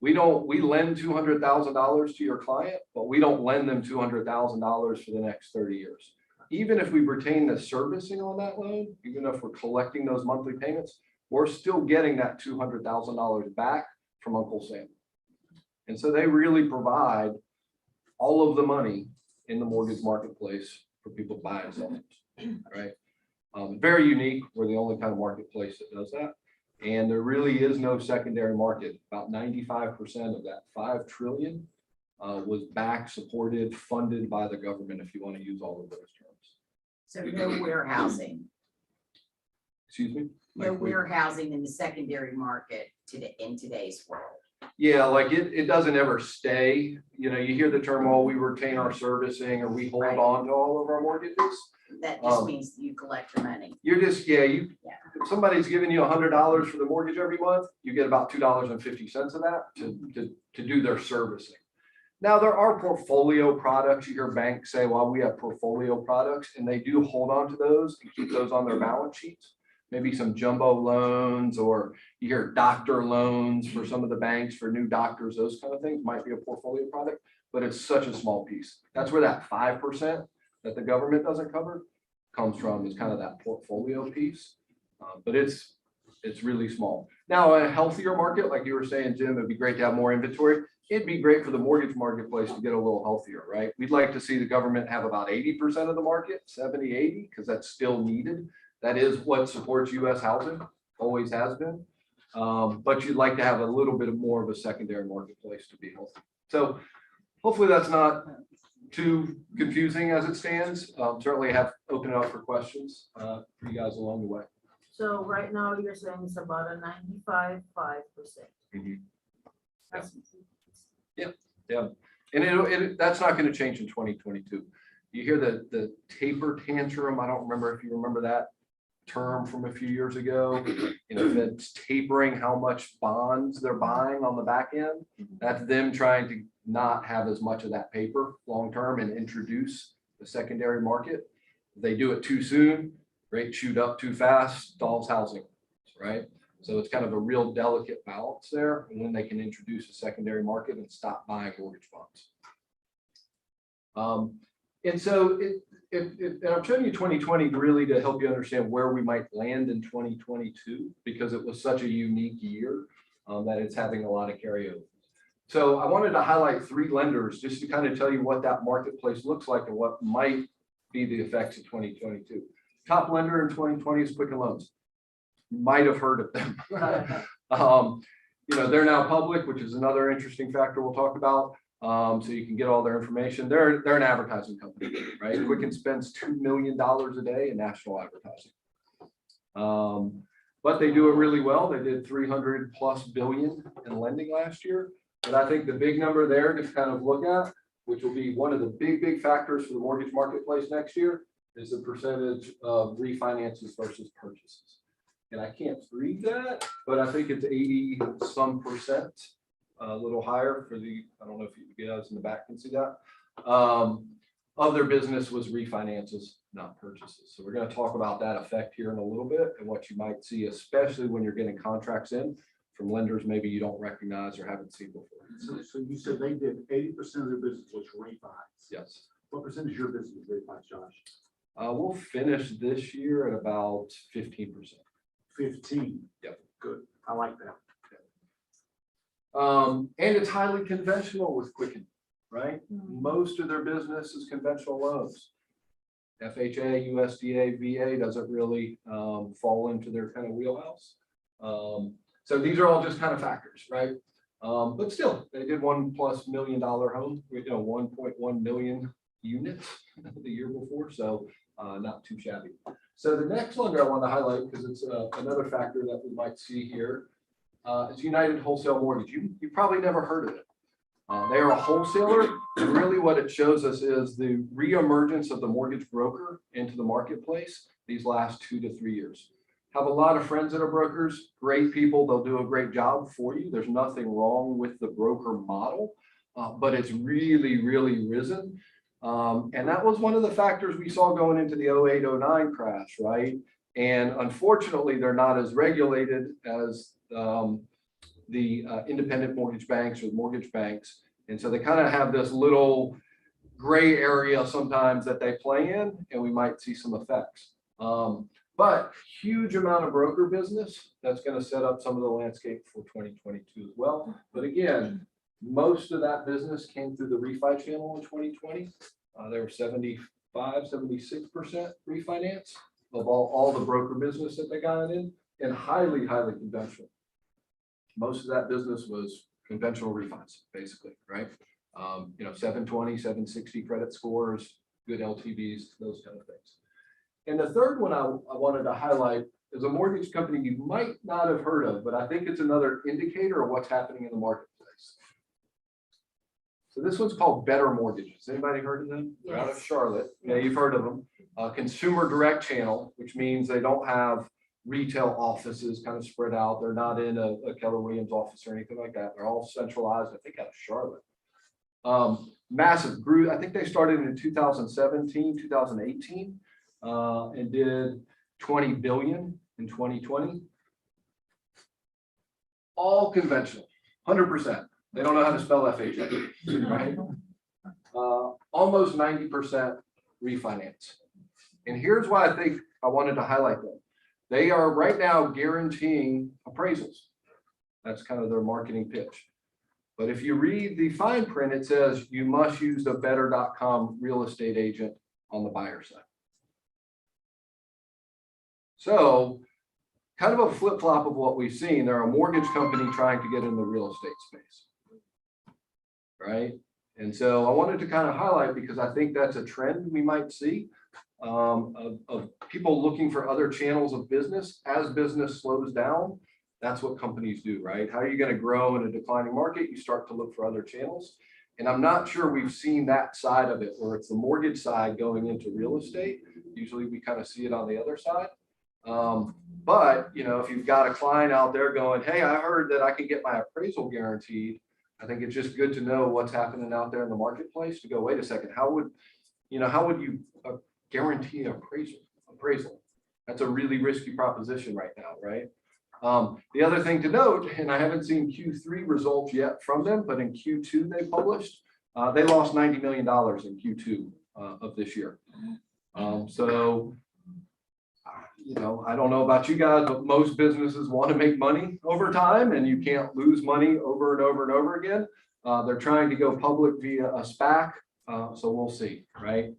We lend $200,000 to your client, but we don't lend them $200,000 for the next 30 years. Even if we retain the servicing on that loan, even if we're collecting those monthly payments, we're still getting that $200,000 back from Uncle Sam. And so they really provide all of the money in the mortgage marketplace for people to buy and sell homes, right? Very unique. We're the only kind of marketplace that does that. And there really is no secondary market. About 95% of that 5 trillion was backed, supported, funded by the government, if you want to use all of those terms. So no warehousing, Excuse me? no warehousing in the secondary market in today's world. Yeah, like it doesn't ever stay. You know, you hear the term, oh, we retain our servicing or we hold Right. on to all of our mortgages. That just means you collect your money. You're just, if Yeah. somebody's giving you $100 for the mortgage every month, you get about $2.50 of that to do their servicing. Now, there are portfolio products. You hear banks say, well, we have portfolio products, and they do hold on to those and keep those on their balance sheets. Maybe some jumbo loans, or you hear doctor loans for some of the banks for new doctors, those kind of things might be a portfolio product, but it's such a small piece. That's where that 5% that the government doesn't cover comes from, is kind of that portfolio piece. But it's really small. Now, a healthier market, like you were saying, Jim, it'd be great to have more inventory. It'd be great for the mortgage marketplace to get a little healthier, right? We'd like to see the government have about 80% of the market, 70, 80, because that's still needed. That is what supports US housing, always has been. But you'd like to have a little bit more of a secondary marketplace to be healthy. So hopefully that's not too confusing as it stands. Certainly have open it up for questions for you guys along the way. So right now you're saying it's about a 95.5%. Yeah. And that's not going to change in 2022. You hear the taper tantrum. I don't remember if you remember that term from a few years ago. You know, that's tapering how much bonds they're buying on the back end. That's them trying to not have as much of that paper long term and introduce the secondary market. If they do it too soon, rates shoot up too fast, stalls housing, right? So it's kind of a real delicate balance there, and when they can introduce a secondary market and stop buying mortgage bonds. And so and I'm showing you 2020 really to help you understand where we might land in 2022, because it was such a unique year that it's having a lot of carryover. So I wanted to highlight 3 lenders just to kind of tell you what that marketplace looks like and what might be the effects of 2022. Top lender in 2020 is Quicken Loans. You might have heard of them. You know, they're now public, which is another interesting factor we'll talk about. So you can get all their information. They're an advertising company, right? Quicken spends $2 million a day in national advertising. But they do it really well. They did 300+ billion in lending last year. But I think the big number there to kind of look at, which will be one of the big factors for the mortgage marketplace next year, is the percentage of refinances versus purchases. And I can't read that, but I think it's 80-some%, a little higher for the, I don't know if you guys in the back can see that. Of their business was refinances, not purchases. So we're going to talk about that effect here in a little bit and what you might see, especially when you're getting contracts in from lenders maybe you don't recognize or haven't seen before. So you said they did 80% of their business was refis. Yes. What percentage of your business is refis, Josh? We'll finish this year at about 15%. 15. Yep. Good. I like that. And it's highly conventional with Quicken, right? Most of their business is conventional loans. FHA, USDA, VA doesn't really fall into their kind of wheelhouse. So these are all just kind of factors, right? But still, they did $1+ million home, 1.1 million units the year before, so not too shabby. So the next lender I want to highlight, because it's another factor that we might see here, is United Wholesale Mortgage. You probably never heard of it. They are a wholesaler, and really what it shows us is the reemergence of the mortgage broker into the marketplace these last 2 to 3 years. Have a lot of friends that are brokers, great people. They'll do a great job for you. There's nothing wrong with the broker model, but it's really risen. And that was one of the factors we saw going into the 08-09 crash, right? And unfortunately, they're not as regulated as the independent mortgage banks or mortgage banks. And so they kind of have this little gray area sometimes that they play in, and we might see some effects. But huge amount of broker business that's going to set up some of the landscape for 2022 as well. But again, most of that business came through the refi channel in 2020. They were 75, 76% refinance. all the broker business that they got in, and highly conventional. Most of that business was conventional refis, basically, right? 720, 760 credit scores, good LTVs, those kind of things. And the third one I wanted to highlight is a mortgage company you might not have heard of, but I think it's another indicator of what's happening in the marketplace. So this one's called Better Mortgages. Anybody heard of them? They're out of Charlotte. Yeah, you've heard of them. Consumer direct channel, which means they don't have retail offices kind of spread out. They're not in a Keller Williams office or anything like that. They're all centralized, I think, out of Charlotte. Massive grew. I think they started in 2017, 2018, and did 20 billion in 2020. All conventional, 100%. They don't know how to spell FHA, right? Almost 90% refinance. And here's why I think I wanted to highlight them. They are right now guaranteeing appraisals. That's kind of their marketing pitch. But if you read the fine print, it says you must use the better.com real estate agent on the buyer side. So kind of a flip-flop of what we've seen. They're a mortgage company trying to get in the real estate space, right? And so I wanted to kind of highlight, because I think that's a trend we might see of people looking for other channels of business as business slows down. That's what companies do, right? How are you going to grow in a declining market? You start to look for other channels. And I'm not sure we've seen that side of it, where it's the mortgage side going into real estate. Usually we kind of see it on the other side. But if you've got a client out there going, hey, I heard that I can get my appraisal guaranteed, I think it's just good to know what's happening out there in the marketplace to go, wait a second, how would you guarantee an appraisal? That's a really risky proposition right now, right? The other thing to note, and I haven't seen Q3 results yet from them, but in Q2 they published, they lost $90 million in Q2 of this year. So I don't know about you guys, but most businesses want to make money over time, and you can't lose money over and over and over again. They're trying to go public via a SPAC, so we'll see, right?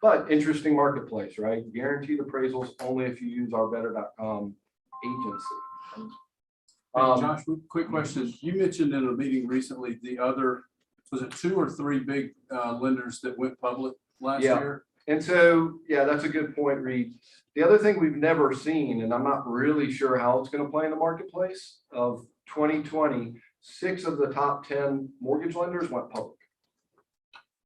But interesting marketplace, right? Guaranteed appraisals only if you use our better.com agency. Josh, quick question. You mentioned in a meeting recently was it 2 or 3 big lenders that went public last year? And so, that's a good point, Reed. The other thing we've never seen, and I'm not really sure how it's going to play in the marketplace, of 2020, 6 of the top 10 mortgage lenders went public.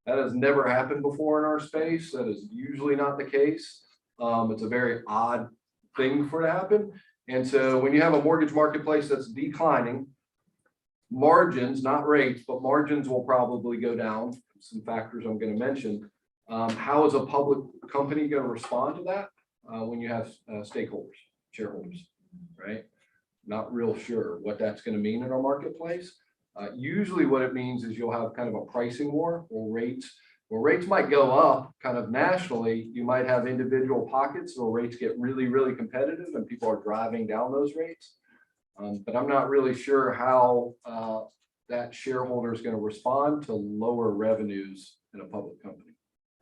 That has never happened before in our space. That is usually not the case. It's a very odd thing for it to happen. And so when you have a mortgage marketplace that's declining, margins, not rates, but margins will probably go down. Some factors I'm going to mention. How is a public company going to respond to that when you have stakeholders, shareholders, right? Not real sure what that's going to mean in our marketplace. Usually what it means is you'll have kind of a pricing war, where rates might go up kind of nationally. You might have individual pockets where rates get really, really competitive and people are driving down those rates. But I'm not really sure how that shareholder is going to respond to lower revenues in a public company,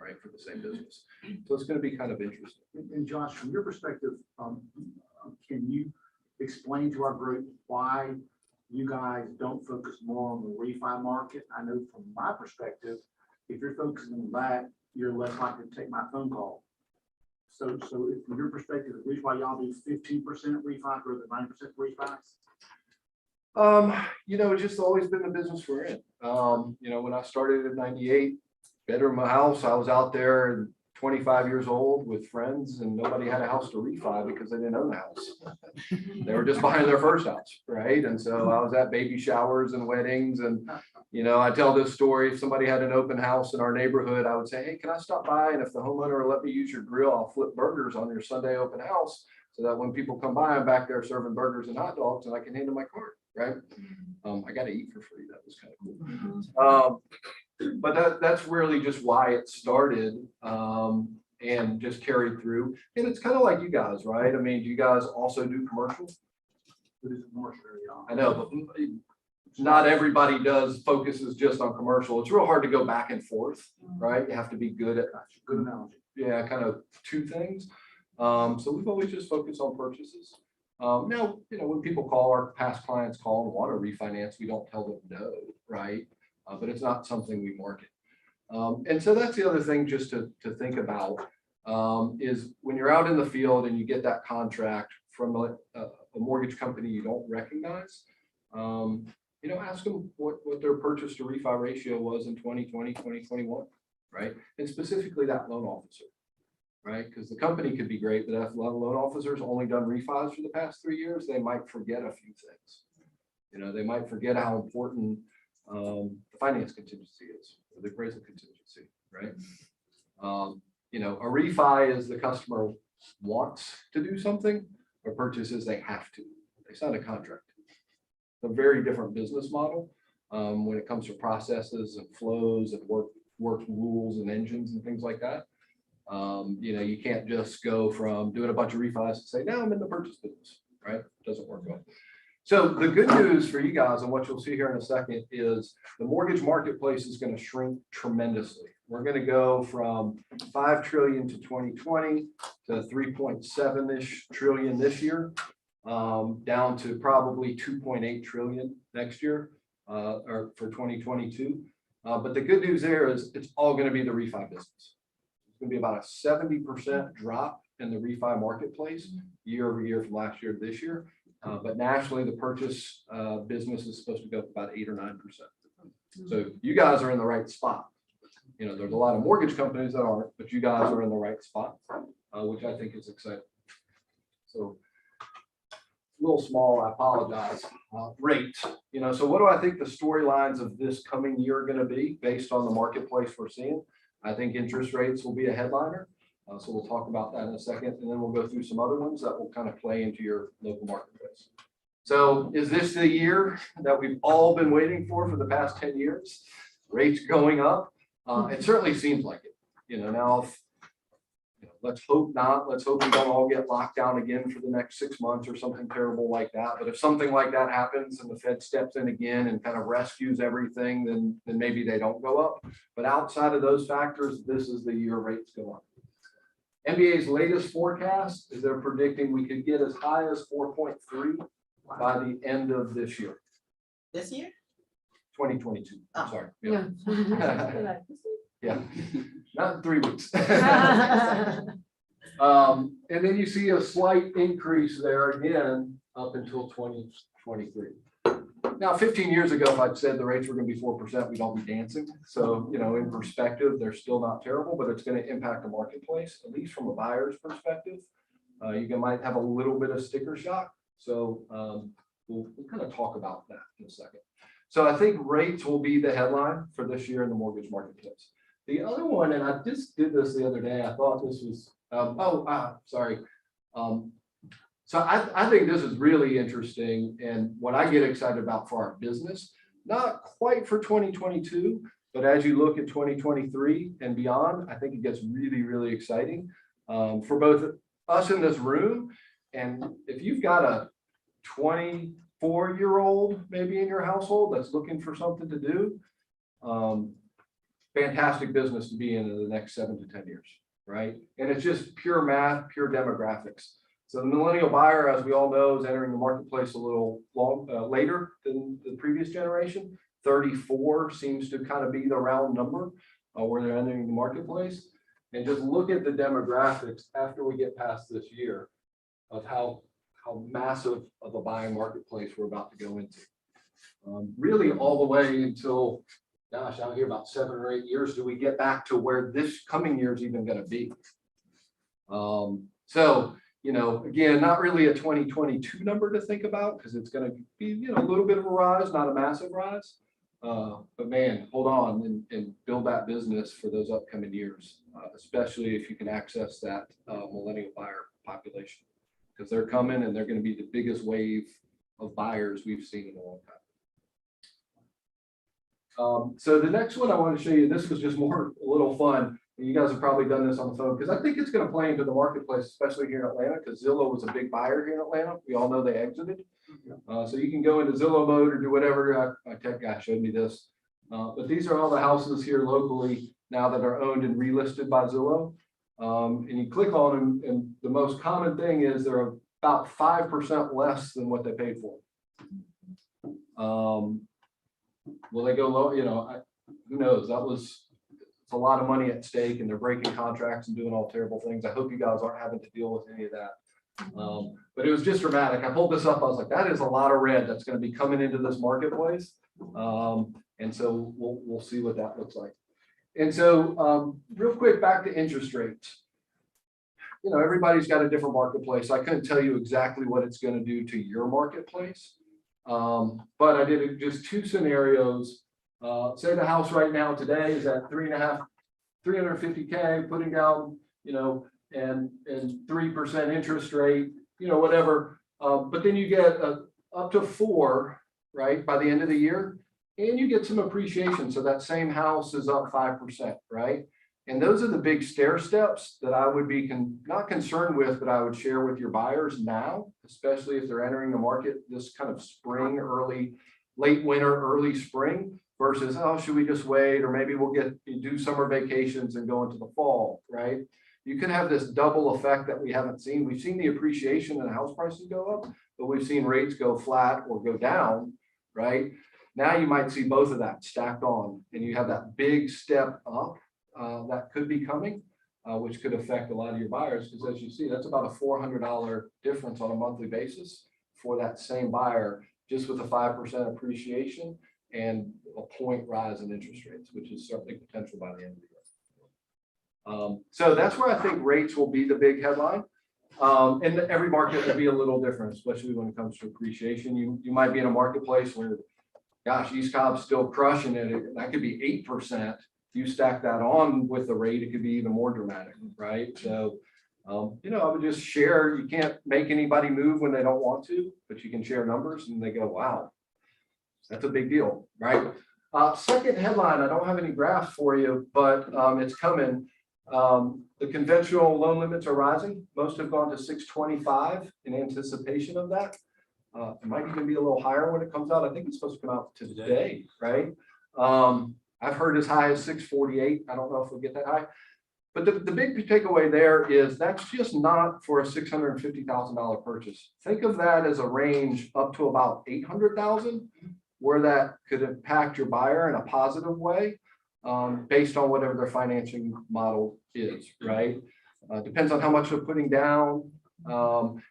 right, for the same business. So it's going to be kind of interesting. And Josh, from your perspective, can you explain to our group why you guys don't focus more on the refi market? I know from my perspective, if you're focusing on that, you're less likely to take my phone call. So if from your perspective, the reason why y'all do 15% refi rather than 9% refis? It's just always been the business we're in. When I started in '98, bedroom of a house, I was out there and 25 years old with friends, and nobody had a house to refi because they didn't own a house. They were just buying their first house, right? And so I was at baby showers and weddings, and I tell this story. If somebody had an open house in our neighborhood, I would say, hey, can I stop by? And if the homeowner will let me use your grill, I'll flip burgers on your Sunday open house, so that when people come by, I'm back there serving burgers and hot dogs, and I can hand them my card, right? I got to eat for free. That was kind of cool. But that's really just why it started, and just carried through. And it's kind of like you guys, right? I mean, do you guys also do commercial? I know, but not everybody focuses just on commercial. It's real hard to go back and forth, right? You have to be good at good analogy. Yeah, kind of 2 things. So we've always just focused on purchases. Now, when people call, our past clients call and want to refinance, we don't tell them no, right? But it's not something we market. And so that's the other thing just to think about is when you're out in the field and you get that contract from a mortgage company you don't recognize, ask them what their purchase to refi ratio was in 2020, 2021, right? And specifically that loan officer, right? Because the company could be great, but if a loan officer's only done refis for the past 3 years, they might forget a few things. They might forget how important the finance contingency is, or the appraisal contingency, right? A refi is the customer wants to do something, or purchases they have to. They sign a contract. It's a very different business model when it comes to processes and flows and work rules and engines and things like that. You can't just go from doing a bunch of refis and say, now I'm in the purchase business, right? It doesn't work well. So the good news for you guys, and what you'll see here in a second, is the mortgage marketplace is going to shrink tremendously. We're going to go from 5 trillion to 2020 to 3.7-ish trillion this year, down to probably 2.8 trillion next year, or for 2022. But the good news there is it's all going to be the refi business. It's going to be about a 70% drop in the refi marketplace year over year from last year to this year. But nationally, the purchase business is supposed to go up about 8 or 9%. So you guys are in the right spot. There's a lot of mortgage companies that aren't, but you guys are in the right spot, which I think is exciting. So a little small, I apologize. Rate. So what do I think the storylines of this coming year are going to be based on the marketplace we're seeing? I think interest rates will be a headliner. So we'll talk about that in a second, and then we'll go through some other ones that will kind of play into your local marketplace. So is this the year that we've all been waiting for the past 10 years? Rates going up? It certainly seems like it. Now, let's hope not. Let's hope we don't all get locked down again for the next 6 months or something terrible like that. But if something like that happens and the Fed steps in again and kind of rescues everything, then maybe they don't go up. But outside of those factors, this is the year rates go up. NBA's latest forecast is they're predicting we could get as high as 4.3 by the end of this year. This year? 2022. Oh. Sorry. Yeah. Yeah. Not in 3 weeks. And then you see a slight increase there again up until 2023. Now, 15 years ago, if I'd said the rates were going to be 4%, we'd all be dancing. So, in perspective, they're still not terrible, but it's going to impact the marketplace, at least from a buyer's perspective. You might have a little bit of sticker shock. So we'll kind of talk about that in a second. So I think rates will be the headline for this year in the mortgage marketplace. The other one, and I just did this the other day, I thought this was, sorry. So I think this is really interesting, and what I get excited about for our business, not quite for 2022, but as you look at 2023 and beyond, I think it gets really, really exciting for both us in this room. And if you've got a 24-year-old maybe in your household that's looking for something to do, fantastic business to be in the next 7 to 10 years, right? And it's just pure math, pure demographics. So the millennial buyer, as we all know, is entering the marketplace a little later than the previous generation. 34 seems to kind of be the round number where they're entering the marketplace. And just look at the demographics after we get past this year of how massive of a buying marketplace we're about to go into. Really all the way until, gosh, out here about 7 or 8 years, do we get back to where this coming year is even going to be? So, again, not really a 2022 number to think about because it's going to be, a little bit of a rise, not a massive rise. But man, hold on and build that business for those upcoming years, especially if you can access that millennial buyer population, because they're coming and they're going to be the biggest wave of buyers we've seen in a long time. So the next one I want to show you, this was just more a little fun. You guys have probably done this on the phone because I think it's going to play into the marketplace, especially here in Atlanta, because Zillow was a big buyer here in Atlanta. We all know they exited. So you can go into Zillow mode or do whatever. My tech guy showed me this. But these are all the houses here locally now that are owned and relisted by Zillow. And you click on them, and the most common thing is they're about 5% less than what they paid for. Will they go low? You know, who knows? It's a lot of money at stake, and they're breaking contracts and doing all terrible things. I hope you guys aren't having to deal with any of that. But it was just dramatic. I pulled this up. I was like, that is a lot of red that's going to be coming into this marketplace. And so we'll see what that looks like. And so real quick, back to interest rates. You know, everybody's got a different marketplace. I couldn't tell you exactly what it's going to do to your marketplace. But I did just two scenarios. Say the house right now today is at 350K, putting down, you know, and 3% interest rate, you know, whatever. But then you get up to 4, right, by the end of the year, and you get some appreciation. So that same house is up 5%, right? And those are the big stair steps that I would be not concerned with, but I would share with your buyers now, especially if they're entering the market this kind of spring, late winter, early spring, versus, oh, should we just wait? Or maybe we'll do summer vacations and go into the fall, right? You can have this double effect that we haven't seen. We've seen the appreciation and house prices go up, but we've seen rates go flat or go down, right? Now you might see both of that stacked on, and you have that big step up that could be coming, which could affect a lot of your buyers, because as you see, that's about a $400 difference on a monthly basis for that same buyer, just with a 5% appreciation and a point rise in interest rates, which is certainly potential by the end of the year. So that's where I think rates will be the big headline. And every market will be a little different, especially when it comes to appreciation. You might be in a marketplace where, gosh, East Cobb's still crushing it. That could be 8%. You stack that on with the rate, it could be even more dramatic, right? So, you know, I would just share. You can't make anybody move when they don't want to, but you can share numbers and they go, wow, that's a big deal, right? Second headline, I don't have any graphs for you, but it's coming. The conventional loan limits are rising. Most have gone to 625 in anticipation of that. It might even be a little higher when it comes out. I think it's supposed to come out today, right? I've heard as high as 648. I don't know if we'll get that high. But the big takeaway there is that's just not for a $650,000 purchase. Think of that as a range up to about $800,000, where that could impact your buyer in a positive way, based on whatever their financing model is, right? Depends on how much they're putting down.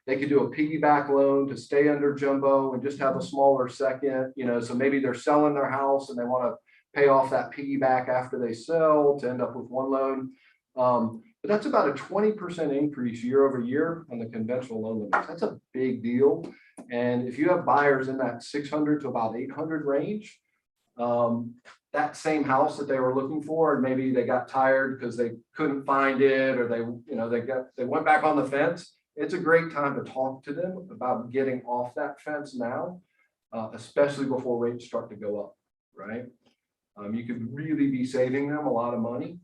They could do a piggyback loan to stay under jumbo and just have a smaller second, you know, so maybe they're selling their house and they want to pay off that piggyback after they sell to end up with one loan. But that's about a 20% increase year over year on the conventional loan limits. That's a big deal. And if you have buyers in that 600 to about 800 range, that same house that they were looking for, and maybe they got tired because they couldn't find it, or they went back on the fence. It's a great time to talk to them about getting off that fence now, especially before rates start to go up, right? You could really be saving them a lot of money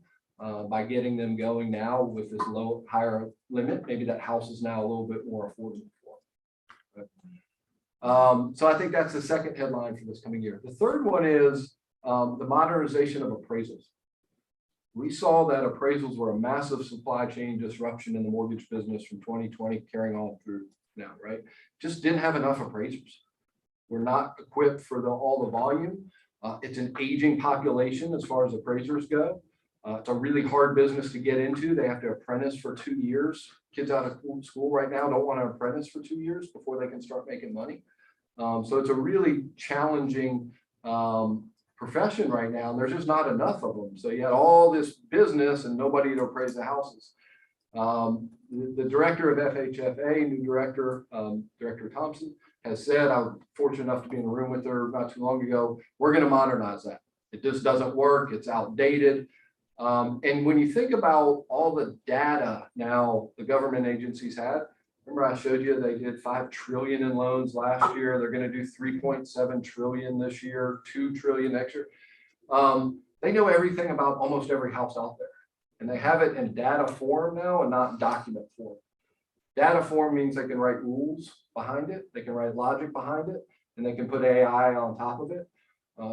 by getting them going now with this higher limit. Maybe that house is now a little bit more affordable for them. So I think that's the second headline for this coming year. The third one is the modernization of appraisals. We saw that appraisals were a massive supply chain disruption in the mortgage business from 2020 carrying on through now, right? Just didn't have enough appraisers. We're not equipped for all the volume. It's an aging population as far as appraisers go. It's a really hard business to get into. They have to apprentice for 2 years. Kids out of school right now don't want to apprentice for 2 years before they can start making money. So it's a really challenging profession right now, and there's just not enough of them. So you had all this business and nobody to appraise the houses. The director of FHFA, new director, Director Thompson, has said, I was fortunate enough to be in a room with her not too long ago, we're going to modernize that. It just doesn't work. It's outdated. And when you think about all the data now the government agencies had, remember I showed you they did 5 trillion in loans last year. They're going to do 3.7 trillion this year, 2 trillion next year. They know everything about almost every house out there, and they have it in data form now and not document form. Data form means they can write rules behind it, they can write logic behind it, and they can put AI on top of it.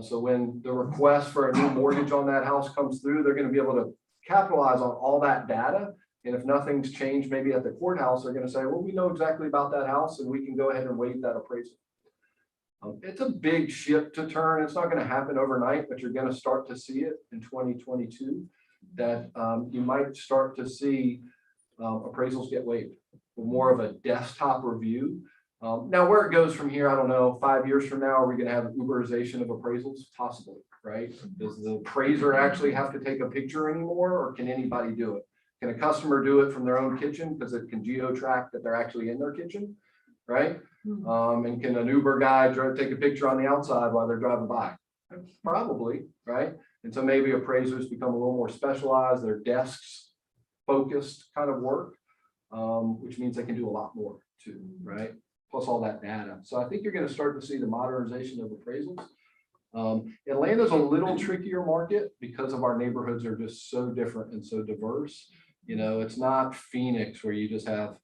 So when the request for a new mortgage on that house comes through, they're going to be able to capitalize on all that data And if nothing's changed, maybe at the courthouse, they're gonna say, well, we know exactly about that house and we can go ahead and waive that appraisal. It's a big ship to turn. It's not gonna happen overnight, but you're gonna start to see it in 2022, that you might start to see appraisals get waived, more of a desktop review. Now where it goes from here, I don't know, 5 years from now, are we gonna have Uberization of appraisals? Possibly, right? Does the appraiser actually have to take a picture anymore, or can anybody do it? Can a customer do it from their own kitchen because it can geo-track that they're actually in their kitchen, right? And can an Uber guy take a picture on the outside while they're driving by? Probably, right? And so maybe appraisers become a little more specialized, their desks focused kind of work, which means they can do a lot more too, right? Plus all that data. So I think you're going to start to see the modernization of appraisals. Atlanta's a little trickier market because of our neighborhoods are just so different and so diverse. You know, it's not Phoenix where you just have,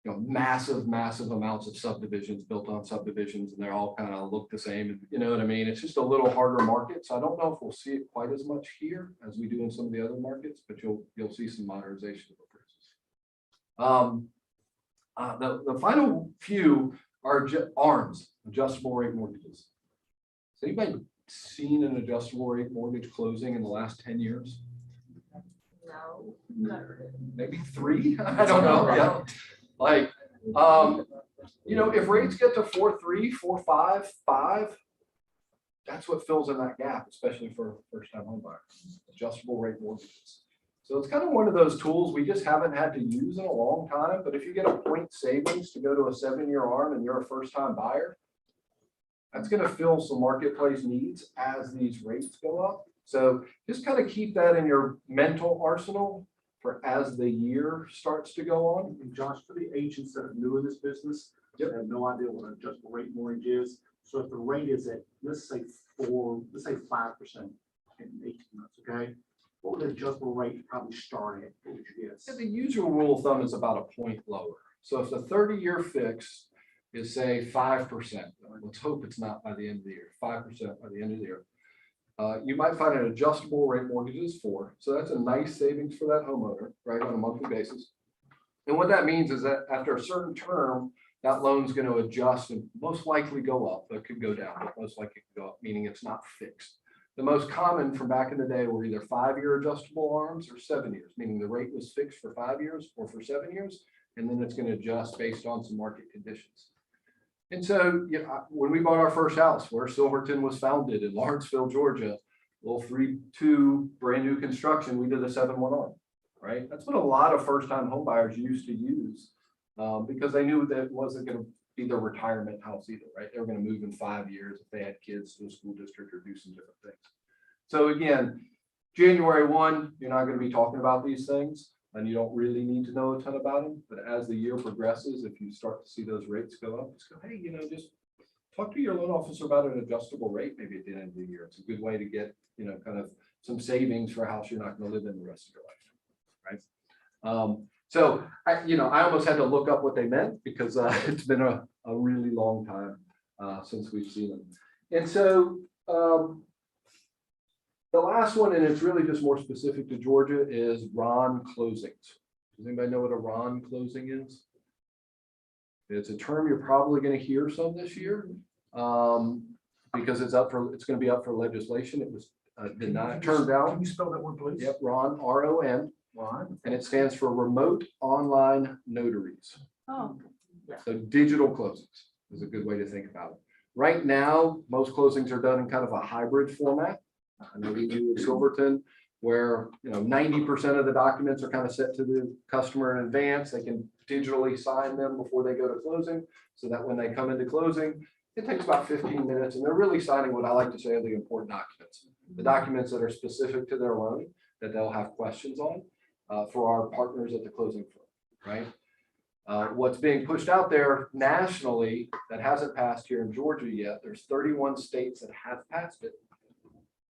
you know, massive amounts of subdivisions built on subdivisions and they're all kind of look the same. And you know what I mean? It's just a little harder market. So I don't know if we'll see it quite as much here as we do in some of the other markets, but you'll see some modernization of appraisals. The final few are ARMs, adjustable rate mortgages. Has anybody seen an adjustable rate mortgage closing in the last 10 years? No. Maybe 3? I don't know. Yeah. Like, you know, if rates get to 4.3, 4.5, 5, that's what fills in that gap, especially for first-time home buyers, adjustable rate mortgages. So it's kind of one of those tools we just haven't had to use in a long time. But if you get a point savings to go to a 7-year ARM and you're a first-time buyer, that's going to fill some marketplace needs as these rates go up. So just kind of keep that in your mental arsenal for as the year starts to go on. And Josh, for the agents that are new in this business, they have no idea what an adjustable rate mortgage is. So if the rate is at, let's say 5% in 18 months, okay? What would the adjustable rate probably start at? What would you guess? Yeah, the usual rule of thumb is about a point lower. So if the 30-year fix is say 5%, let's hope it's not by the end of the year, 5% by the end of the year. You might find an adjustable rate mortgage is 4%. So that's a nice savings for that homeowner, right, on a monthly basis. And what that means is that after a certain term, that loan's going to adjust and most likely go up, but it could go down, but most likely go up, meaning it's not fixed. The most common from back in the day were either 5-year adjustable ARMs or 7 years, meaning the rate was fixed for 5 years or for 7 years, and then it's going to adjust based on some market conditions. And so, you know, when we bought our first house, where Silverton was founded in Lawrenceville, Georgia, little 3-2 brand new construction, we did a 7-1 ARM, right? That's what a lot of first-time home buyers used to use because they knew that it wasn't going to be their retirement house either, right? They were going to move in 5 years if they had kids to a school district or do some different things. So again, January 1, you're not going to be talking about these things and you don't really need to know a ton about them. But as the year progresses, if you start to see those rates go up, just go, hey, you know, just talk to your loan officer about an adjustable rate maybe at the end of the year. It's a good way to get, you know, kind of some savings for a house you're not going to live in the rest of your life, right? So I almost had to look up what they meant because it's been a really long time since we've seen them. And so the last one, and it's really just more specific to Georgia, is RON closings. Does anybody know what a RON closing is? It's a term you're probably going to hear some this year because it's going to be up for legislation. It was denied, turned down. Can you spell that word, please? Yep, RON, R-O-N. And it stands for Remote Online Notaries. Oh, So digital closings is a good way to think about it. Right now, most closings are done in kind of a hybrid format. I know we do at Silverton, where 90% of the documents are kind of set to the customer in advance. They can digitally sign them before they go to closing, so that when they come into closing, it takes about 15 minutes, and they're really signing what I like to say are the important documents, the documents that are specific to their loan that they'll have questions on for our partners at the closing firm, right? What's being pushed out there nationally that hasn't passed here in Georgia yet, there's 31 states that have passed it,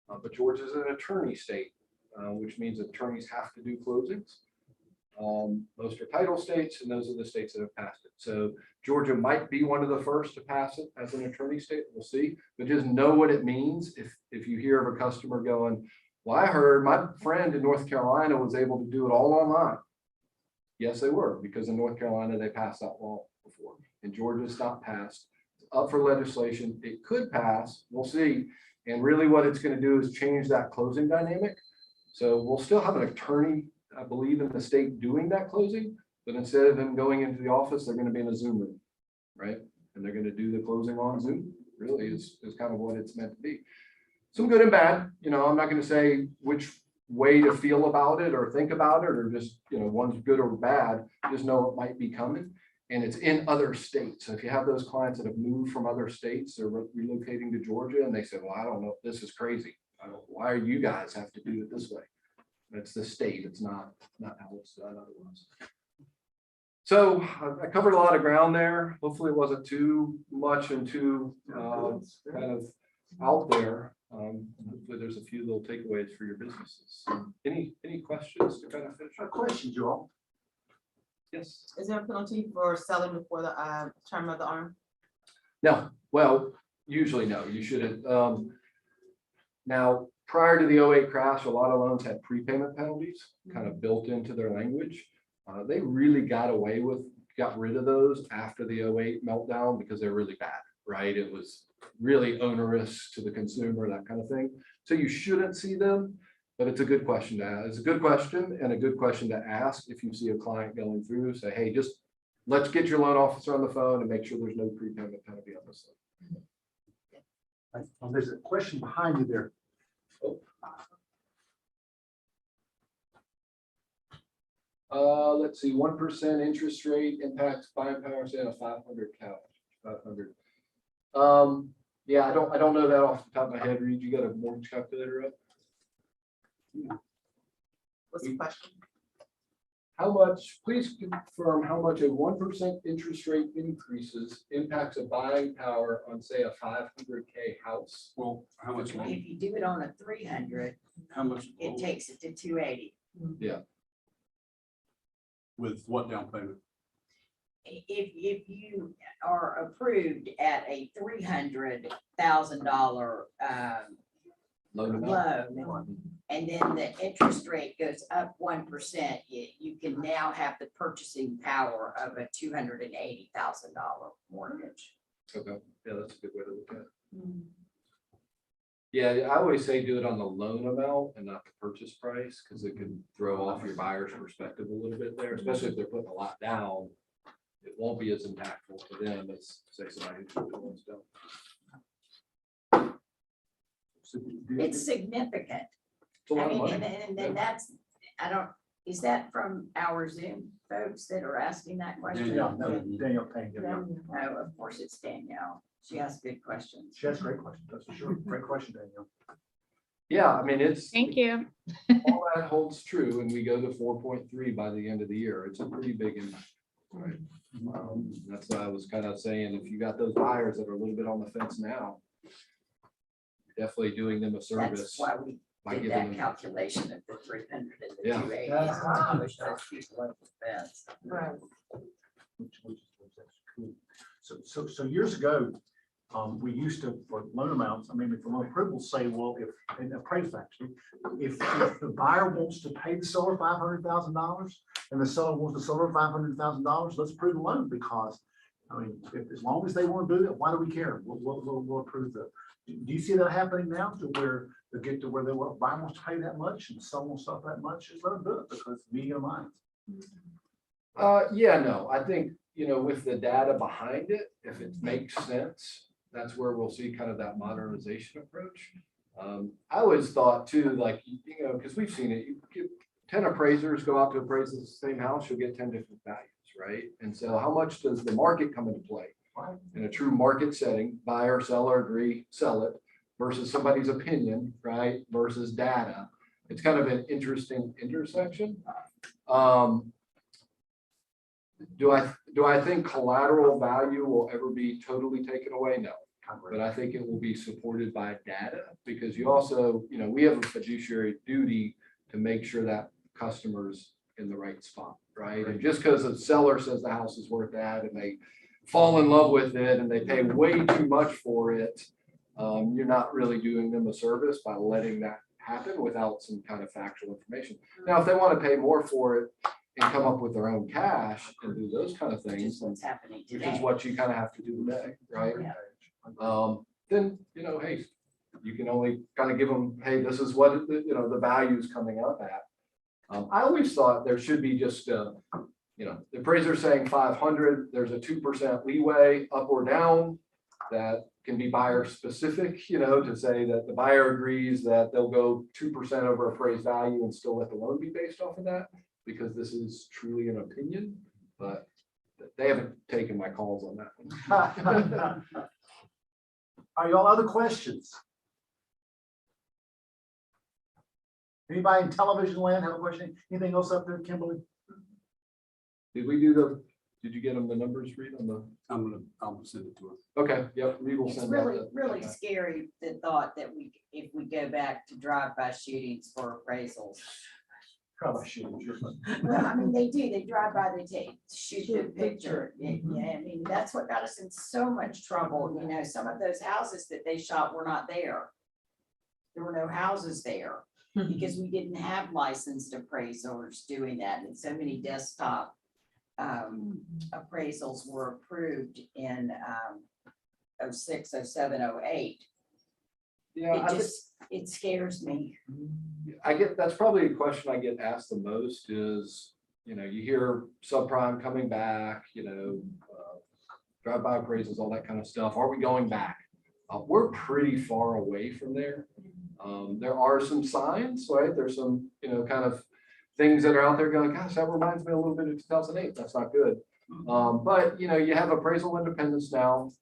but Georgia is an attorney state, which means attorneys have to do closings. Most are title states, and those are the states that have passed it. So Georgia might be one of the first to pass it as an attorney state. We'll see, but just know what it means. If you hear of a customer going, well, I heard my friend in North Carolina was able to do it all online. Yes, they were, because in North Carolina, they passed that law before. In Georgia, it's not passed. It's up for legislation. It could pass. We'll see. And really what it's going to do is change that closing dynamic. So we'll still have an attorney, I believe, in the state doing that closing, but instead of them going into the office, they're going to be in a Zoom room, right? And they're going to do the closing on Zoom. Really is kind of what it's meant to be. Some good and bad. You know, I'm not going to say which way to feel about it or think about it, or just, you know, one's good or bad. Just know it might be coming, and it's in other states. So if you have those clients that have moved from other states, they're relocating to Georgia, and they say, well, I don't know, this is crazy. Why are you guys have to do it this way? It's the state. It's not how it's done otherwise. So I covered a lot of ground there. Hopefully it wasn't too much and too kind of out there. Hopefully there's a few little takeaways for your businesses. Any questions to kind of finish? A question, Joel. Yes. Is there a penalty for selling before the term of the arm? No. Well, usually no. You shouldn't. Now, prior to the 08 crash, a lot of loans had prepayment penalties kind of built into their language. They really got rid of those after the 08 meltdown because they're really bad, right? It was really onerous to the consumer, that kind of thing. So you shouldn't see them, but it's a good question to ask. It's a good question and a good question to ask if you see a client going through. Say, hey, just let's get your loan officer on the phone and make sure there's no prepayment penalty on this loan. There's a question behind you there. Let's see, 1% interest rate impacts buying power, say on a 500 couch, 500. Yeah, I don't know that off the top of my head. Reed, you got a mortgage calculator up? What's the question? How much, please confirm how much a 1% interest rate increases impacts a buying power on, say, a 500K house? Well, how much? If you do it on a 300, How much? it takes it to 280. Yeah. With what down payment? If you are approved at a $300,000 Loan amount. loan, and then the interest rate goes up 1%, you can now have the purchasing power of a $280,000 mortgage. Okay, yeah, that's a good way to look at it. Yeah, I always say do it on the loan amount and not the purchase price, because it can throw off your buyer's perspective a little bit there, especially if they're putting a lot down. It won't be as impactful to them as, say, somebody who's putting loans down. It's significant. It's a lot I of mean, money. and then that's, is that from our Zoom folks that are asking that question? Danielle Payne. No, of course it's Danielle. She asks good questions. She has great questions, that's for sure. Great question, Danielle. Yeah, I mean, it's. Thank you. All that holds true, and we go to 4.3 by the end of the year. It's a pretty big impact. Right. That's what I was kind of saying. If you got those buyers that are a little bit on the fence now, you're definitely doing them a service. That's why we by did giving that them- calculation of the 300 and the Yeah. 280. Yeah. to push those people over the fence. Right. Which is cool. So years ago, we used to, for loan amounts, I mean, for loan approvals, say, well, if, in appraisal actually, if the buyer wants to pay the seller $500,000 and the seller wants the seller $500,000, let's approve the loan, because, I mean, as long as they want to do it, why do we care? We'll approve the. Do you see that happening now to where they get to where the buyer wants to pay that much and the seller wants stuff that much? Just let them do it, because it's meeting of minds. Yeah, no, I think, you know, with the data behind it, if it makes sense, that's where we'll see kind of that modernization approach. I always thought too, like, you know, because we've seen it, you get 10 appraisers go out to appraise the same house, you'll get 10 different values, right? And so how much does the market come into play? In a true market setting, buyer, seller, agree, sell it, versus somebody's opinion, right? Versus data. It's kind of an interesting intersection. Do I think collateral value will ever be totally taken away? No. But I think it will be supported by data, because you also, you know, we have a fiduciary duty to make sure that customer's in the right spot, right? And just because a seller says the house is worth that and they fall in love with it and they pay way too much for it, you're not really doing them a service by letting that happen without some kind of factual information. Now, if they want to pay more for it, and come up with their own cash and do those kind of Which things, is what's happening which today. is what you kind of have to do today, right? Yeah. Then, hey, you can only kind of give them, hey, this is what, the value is coming up at. I always thought there should be just, the appraiser saying 500, there's a 2% leeway up or down that can be buyer specific, to say that the buyer agrees that they'll go 2% over appraised value and still let the loan be based off of that, because this is truly an opinion, but they haven't taken my calls on that one. Are y'all other questions? Anybody in television land have a question? Anything else up there, Kimberly? Did you get them the numbers, Reed, on the? I'll send it to her. Okay, yep, Reed will It's send really, that. really scary, the thought that if we go back to drive-by shootings for appraisals. Probably shouldn't. Well, I mean, they do, they drive by, they shoot the picture. Yeah, I mean, that's what got us in so much trouble, some of those houses that they shot were not there. There were no houses there, because we didn't have licensed appraisers doing that, and so many desktop appraisals were approved in 06, 07, 08. Yeah, It scares me. that's probably a question I get asked the most is, you hear subprime coming back, drive-by appraisals, all that kind of stuff. Are we going back? We're pretty far away from there. There are some signs, right? There's some, kind of things that are out there going, gosh, that reminds me a little bit of 2008. That's not good. But, you have appraisal independence now,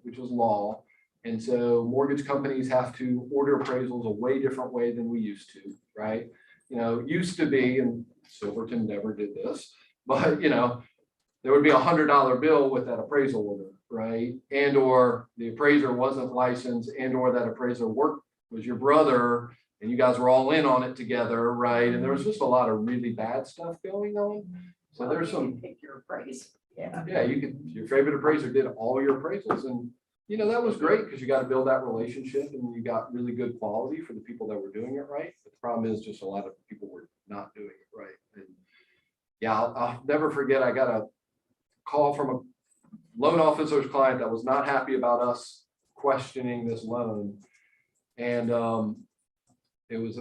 which is law. And so mortgage companies have to order appraisals a way different way than we used to, right? Used to be, and Silverton never did this, but, there would be $100 bill with that appraisal order, right? And or the appraiser wasn't licensed, and or that appraiser was your brother, and you guys were all in on it together, right? And there was just a lot of really bad stuff going on. So there's some. Pick your appraisal. Yeah. Yeah, your favorite appraiser did all your appraisals, and that was great because you got to build that relationship and you got really good quality for the people that were doing it right. But the problem is just a lot of people were not doing it right. And yeah, I'll never forget, I got a call from a loan officer's client that was not happy about us questioning this loan. And it was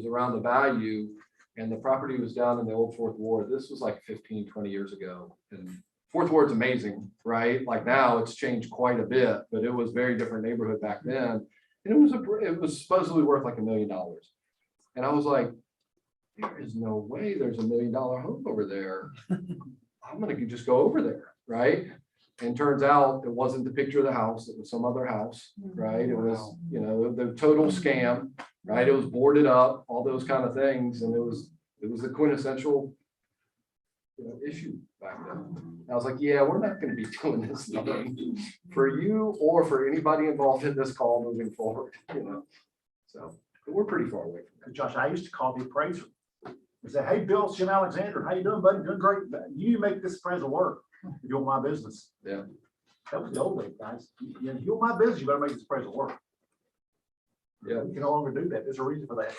around the value, and the property was down in the old Fourth Ward. This was like 15, 20 years ago. And Fourth Ward's amazing, right? Like now it's changed quite a bit, but it was very different neighborhood back then. And it was supposedly worth like $1 million. And I was like, there is no way there's $1 million home over there. I'm gonna just go over there, right? And turns out it wasn't the picture of the house, it was some other house, right? It was, the total scam, right? It was boarded up, all those kind of things, and it was the quintessential issue back then. I was like, yeah, we're not going to be doing this loan for you or for anybody involved in this call moving forward, So but we're pretty far away from that. Josh, I used to call the appraiser. I say, hey, Bill, it's Jim Alexander. How you doing, buddy? Doing great. You make this appraisal work. If you want my business. Yeah. That was the old way, guys. If you want my business, you better make this appraisal work. Yeah. We can no longer do that. There's a reason for that.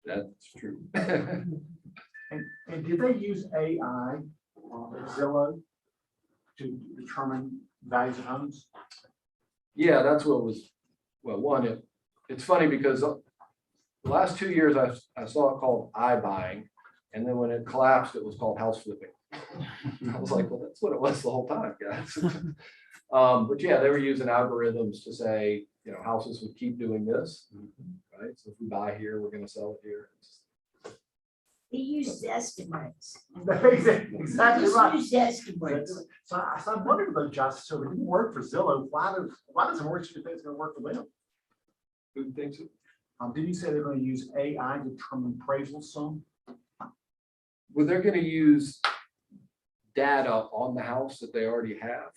That's true. And did they use AI or Zillow to determine values of homes? Yeah, that's what was, well, one, it's funny because the last 2 years I saw it called iBuying, and then when it collapsed, it was called house flipping. I was like, well, that's what it was the whole time, guys. But yeah, they were using algorithms to say, houses would keep doing this, right? So if we buy here, we're going to sell it here. He used estimates. Exactly right. He used estimates. So I wondered about Josh. So it didn't work for Zillow. Why does it work if you think it's going to work for them? Who thinks it? Did you say they're going to use AI to determine appraisal some? Well, they're going to use data on the house that they already have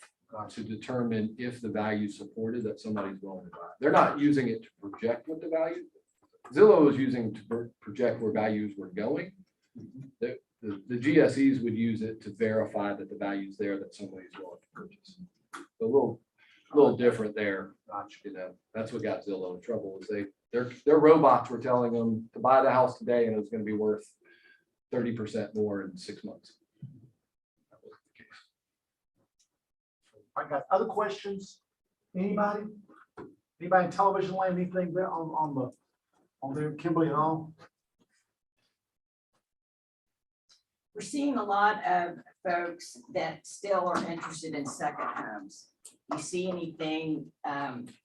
to determine if the value is supported that somebody's willing to buy. They're not using it to project what the value. Zillow is using to project where values were going. The GSEs would use it to verify that the value is there that somebody's willing to purchase. A little different there. That's what got Zillow in trouble is their robots were telling them to buy the house today and it was going to be worth 30% more in 6 months. That was the case. I got other questions? Anybody? Anybody in television land, anything there on there, Kimberly at all? We're seeing a lot of folks that still are interested in second homes. You see anything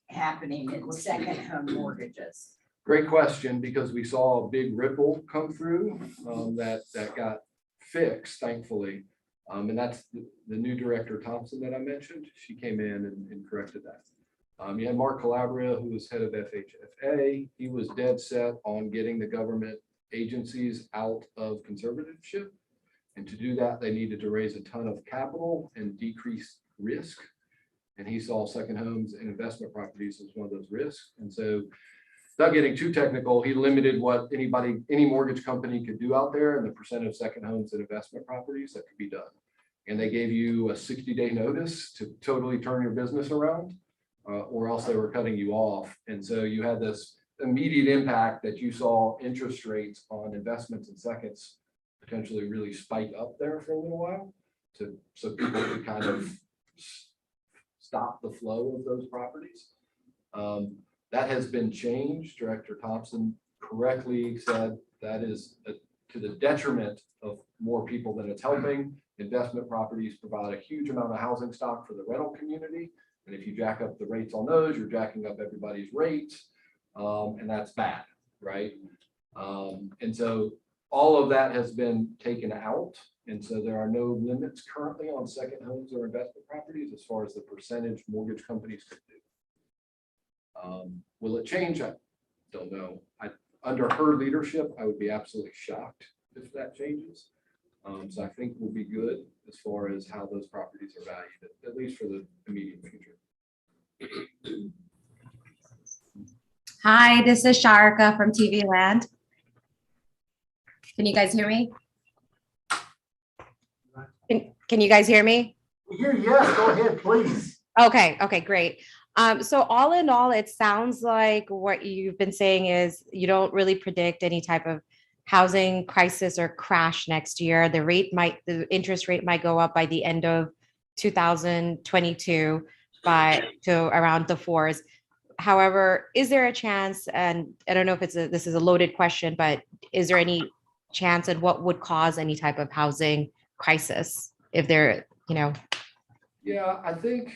happening in second home mortgages? Great question, because we saw a big ripple come through that got fixed, thankfully. And that's the new director Thompson that I mentioned. She came in and corrected that. You had Mark Calabria, who was head of FHFA. He was dead set on getting the government agencies out of conservatorship. And to do that, they needed to raise a ton of capital and decrease risk. And he saw second homes and investment properties as one of those risks. And so, without getting too technical, he limited what any mortgage company could do out there and the percent of second homes and investment properties that could be done. And they gave you a 60-day notice to totally turn your business around, or else they were cutting you off. And so you had this immediate impact that you saw interest rates on investments and seconds potentially really spike up there for a little while, so people could kind of stop the flow of those properties. That has been changed. Director Thompson correctly said that is to the detriment of more people than it's helping. Investment properties provide a huge amount of housing stock for the rental community. And if you jack up the rates on those, you're jacking up everybody's rates. And that's bad, right? And so all of that has been taken out. And so there are no limits currently on second homes or investment properties as far as the percentage mortgage companies could do. Will it change? I don't know. Under her leadership, I would be absolutely shocked if that changes. So I think we'll be good as far as how those properties are valued, at least for the immediate future. Hi, this is Sharika from TV Land. Can you guys hear me? Can you guys hear me? We hear you. Yes, go ahead, please. Okay, great. So all in all, it sounds like what you've been saying is you don't really predict any type of housing crisis or crash next year. The interest rate might go up by the end of 2022 to around the 4s. However, is there a chance, and I don't know if this is a loaded question, but is there any chance, and what would cause any type of housing crisis if there, Yeah, I think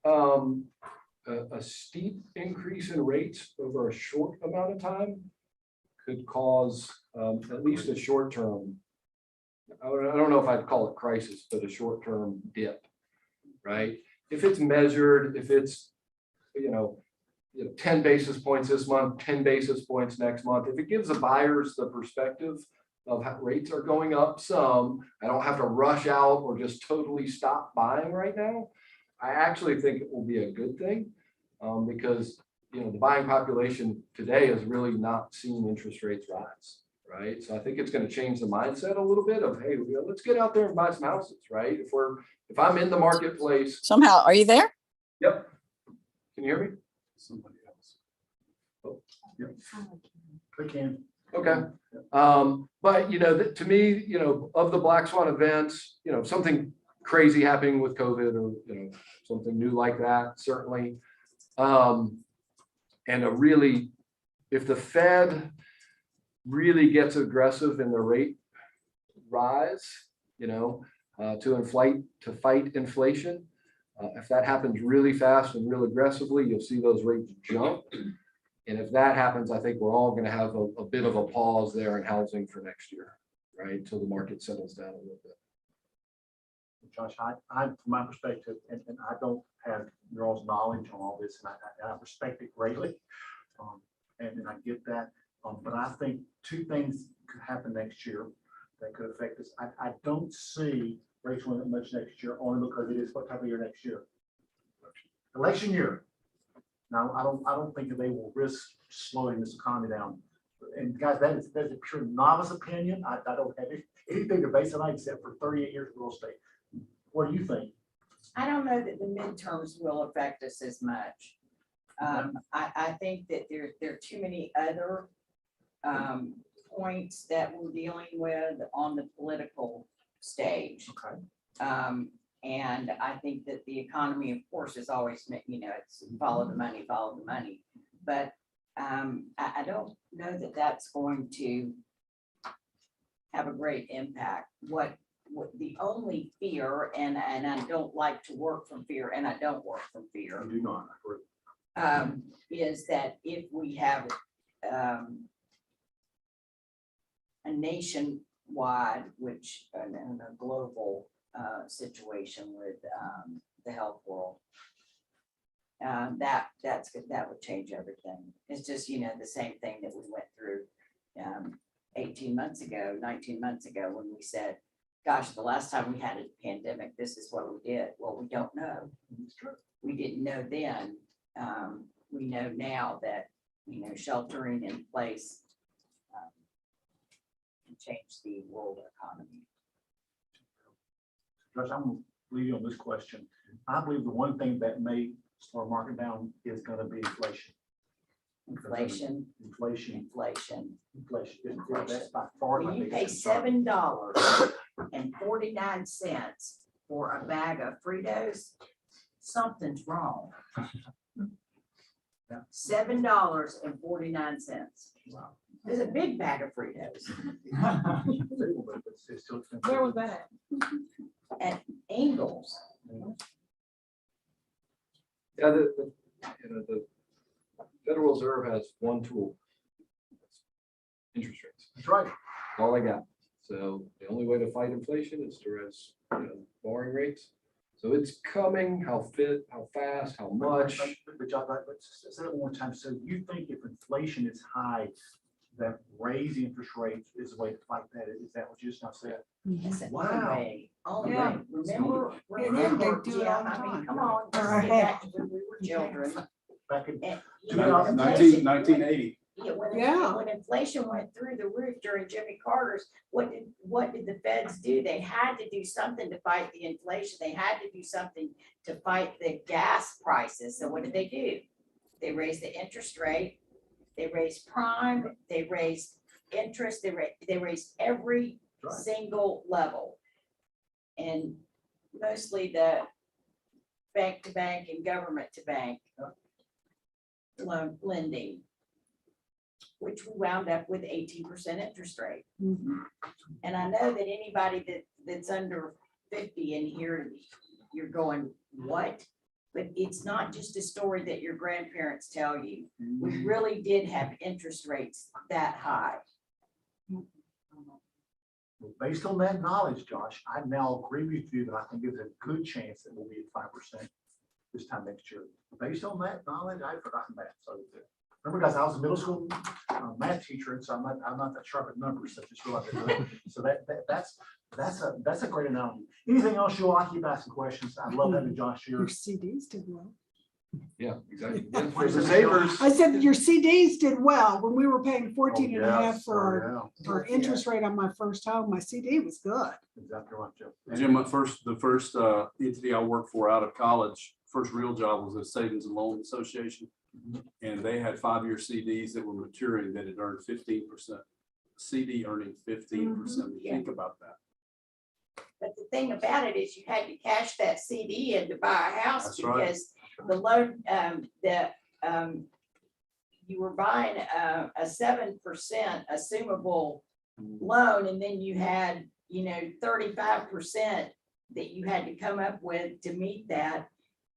a steep increase in rates over a short amount of time could cause at least a short term, I don't know if I'd call it crisis, but a short term dip, right? If it's measured, if it's 10 basis points this month, 10 basis points next month, if it gives the buyers the perspective of how rates are going up some, I don't have to rush out or just totally stop buying right now. I actually think it will be a good thing because the buying population today has really not seen interest rates rise, right? So I think it's going to change the mindset a little bit of, hey, let's get out there and buy some houses, right? If I'm in the marketplace. Somehow, are you there? Yep. Can you hear me? Somebody else. Oh, yep. We can. Okay. But to me, of the black swan events, something crazy happening with COVID or something new like that, certainly. And if the Fed really gets aggressive in the rate rise, to fight inflation, if that happens really fast and real aggressively, you'll see those rates jump. And if that happens, I think we're all going to have a bit of a pause there in housing for next year, right? Until the market settles down a little bit. Josh, I from my perspective, and I don't have your all's knowledge on all this, and I respect it greatly, and I get that. But I think two things could happen next year that could affect us. I don't see rates going up much next year, only because it is what type of year next year? Election year. Now, I don't think that they will risk slowing this economy down. And guys, that's a pure novice opinion. I don't have anything to base it on except for 38 years of real estate. What do you think? I don't know that the midterms will affect us as much. I think that there are too many other points that we're dealing with on the political stage. Okay. And I think that the economy, of course, is always, it's follow the money, follow the money. But I don't know that that's going to have a great impact. What the only fear, and I don't like to work from fear, and I don't work from fear. You do not. Is that if we have a nationwide, which and a global situation with the health world, that would change everything. It's just the same thing that we went through 18 months ago, 19 months ago, when we said, gosh, the last time we had a pandemic, this is what we did. Well, we don't know. It's true. We didn't know then. We know now that, sheltering in place can change the world economy. Josh, I'm gonna leave you on this question. I believe the one thing that may slow our market down is gonna be inflation. Inflation. Inflation. Inflation. That's by far. When my you pay biggest concern. $7.49 for a bag of Fritos, something's wrong. $7.49. Wow. It's a big bag of Fritos. It's still expensive. Where was that? At Ingles. Yeah, the Federal Reserve has one tool. Interest rates. That's right. That's all they got. So the only way to fight inflation is to raise, borrowing rates. So it's coming, how fast, how much. But Josh, let's say it one more time. So you think if inflation is high, that raising interest rates is the way to fight that? Is that what you just now said? That's the Wow. only Yeah. way. Remember, They do it all the time. come on, let's Or get back to when we were children. Back in, And, 1980. Yeah, Yeah. when inflation went through the roof during Jimmy Carter's, what did the feds do? They had to do something to fight the inflation. They had to do something to fight the gas prices. So what did they do? They raised the interest rate. They raised prime. They raised interest. They raised every Right. single level. And mostly the bank to bank and government to bank loan lending, which we wound up with 18% interest rate. And I know that anybody that's under 50 in here, you're going, what? But it's not just a story that your grandparents tell you. We really did have interest rates that high. Well, based on that knowledge, Josh, I now agree with you that I think there's a good chance that we'll be at 5% this time next year. Based on that knowledge, I've forgotten that. So remember, guys, I was a middle school math teacher, and so I'm not that sharp at numbers. So just realized that. So that's a great analogy. Anything else you'll keep asking questions? I love having Josh here. Your CDs did well. Yeah, exactly. For the savers. I said your CDs did well when we were paying 14 and a half yes. for interest rate on my first home. My CD was good. Exactly right, Joe. Jim, the first entity I worked for out of college, first real job was a Savings and Loan Association. And they had 5-year CDs that were maturing that had earned 15%. CD earning 15%. Think about that. But the thing about it is you had to cash that CD in to buy a house. That's right. Because the loan, you were buying a 7% assumable loan, and then you had, 35% that you had to come up with to meet that.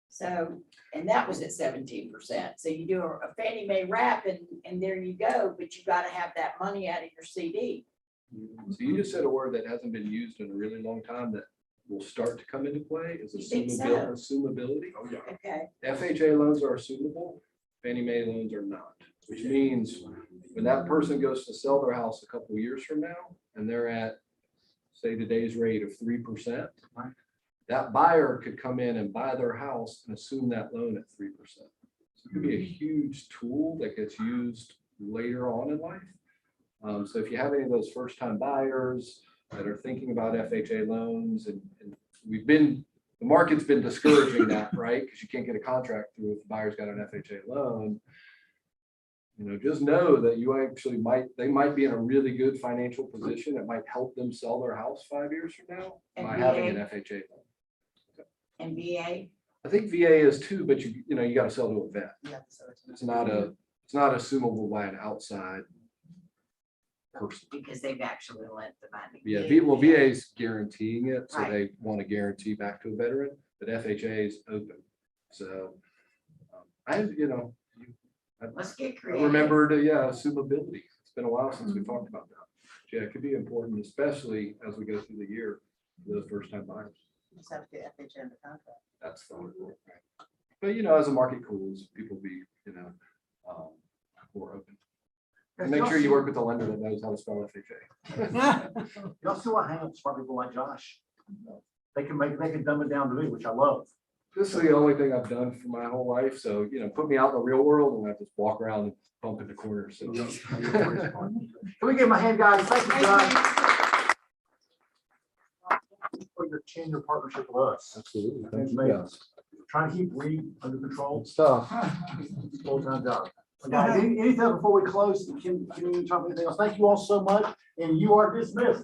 So, and that was at 17%. So you do a Fannie Mae wrap and there you go, but you got to have that money out of your CD. So you just said a word that hasn't been used in a really long time that will start to come into play is You think so? assumability. Oh, yeah. Okay. FHA loans are assumable, Fannie Mae loans are not, which means when that person goes to sell their house a couple of years from now and they're at, say, today's rate of 3%, that buyer could come in and buy their house and assume that loan at 3%. So it could be a huge tool that gets used later on in life. So if you have any of those first-time buyers that are thinking about FHA loans, and the market's been discouraging that, right? Because you can't get a contract through if the buyer's got an FHA loan. You know, just know that you actually they might be in a really good financial position. It might help them sell their house 5 years from now And by having an VA? FHA loan. And VA? I think VA is too, but you know, you got to sell to a vet. Yeah, so it's It's not assumable by an outside person. Because they've actually lent the money. Yeah, VA is guaranteeing it, so Right. they want to guarantee back to a veteran, but FHA is open. So, Let's get I creative. remembered, assumability. It's been a while since we talked about that. Yeah, it could be important, especially as we go through the year, for those first time buyers. You just have to get FHA in the contract. That's the hard work. But, as the market cools, people be, more open. And make sure you work with a lender that knows how to spell FHA. Y'all see what happens for people like Josh? They can dumb it down to me, which I love. This is the only thing I've done for my whole life. So, put me out in the real world and I just walk around and bump into corners. So. Can we give him a hand, guys? Thank you, Josh. For your 10-year partnership with us. Absolutely. Thank you, guys. Trying to keep Reed under control. Stuff. Full-time job. Guys, anything else before we close? Can you talk about anything else? Thank you all so much, and you are dismissed.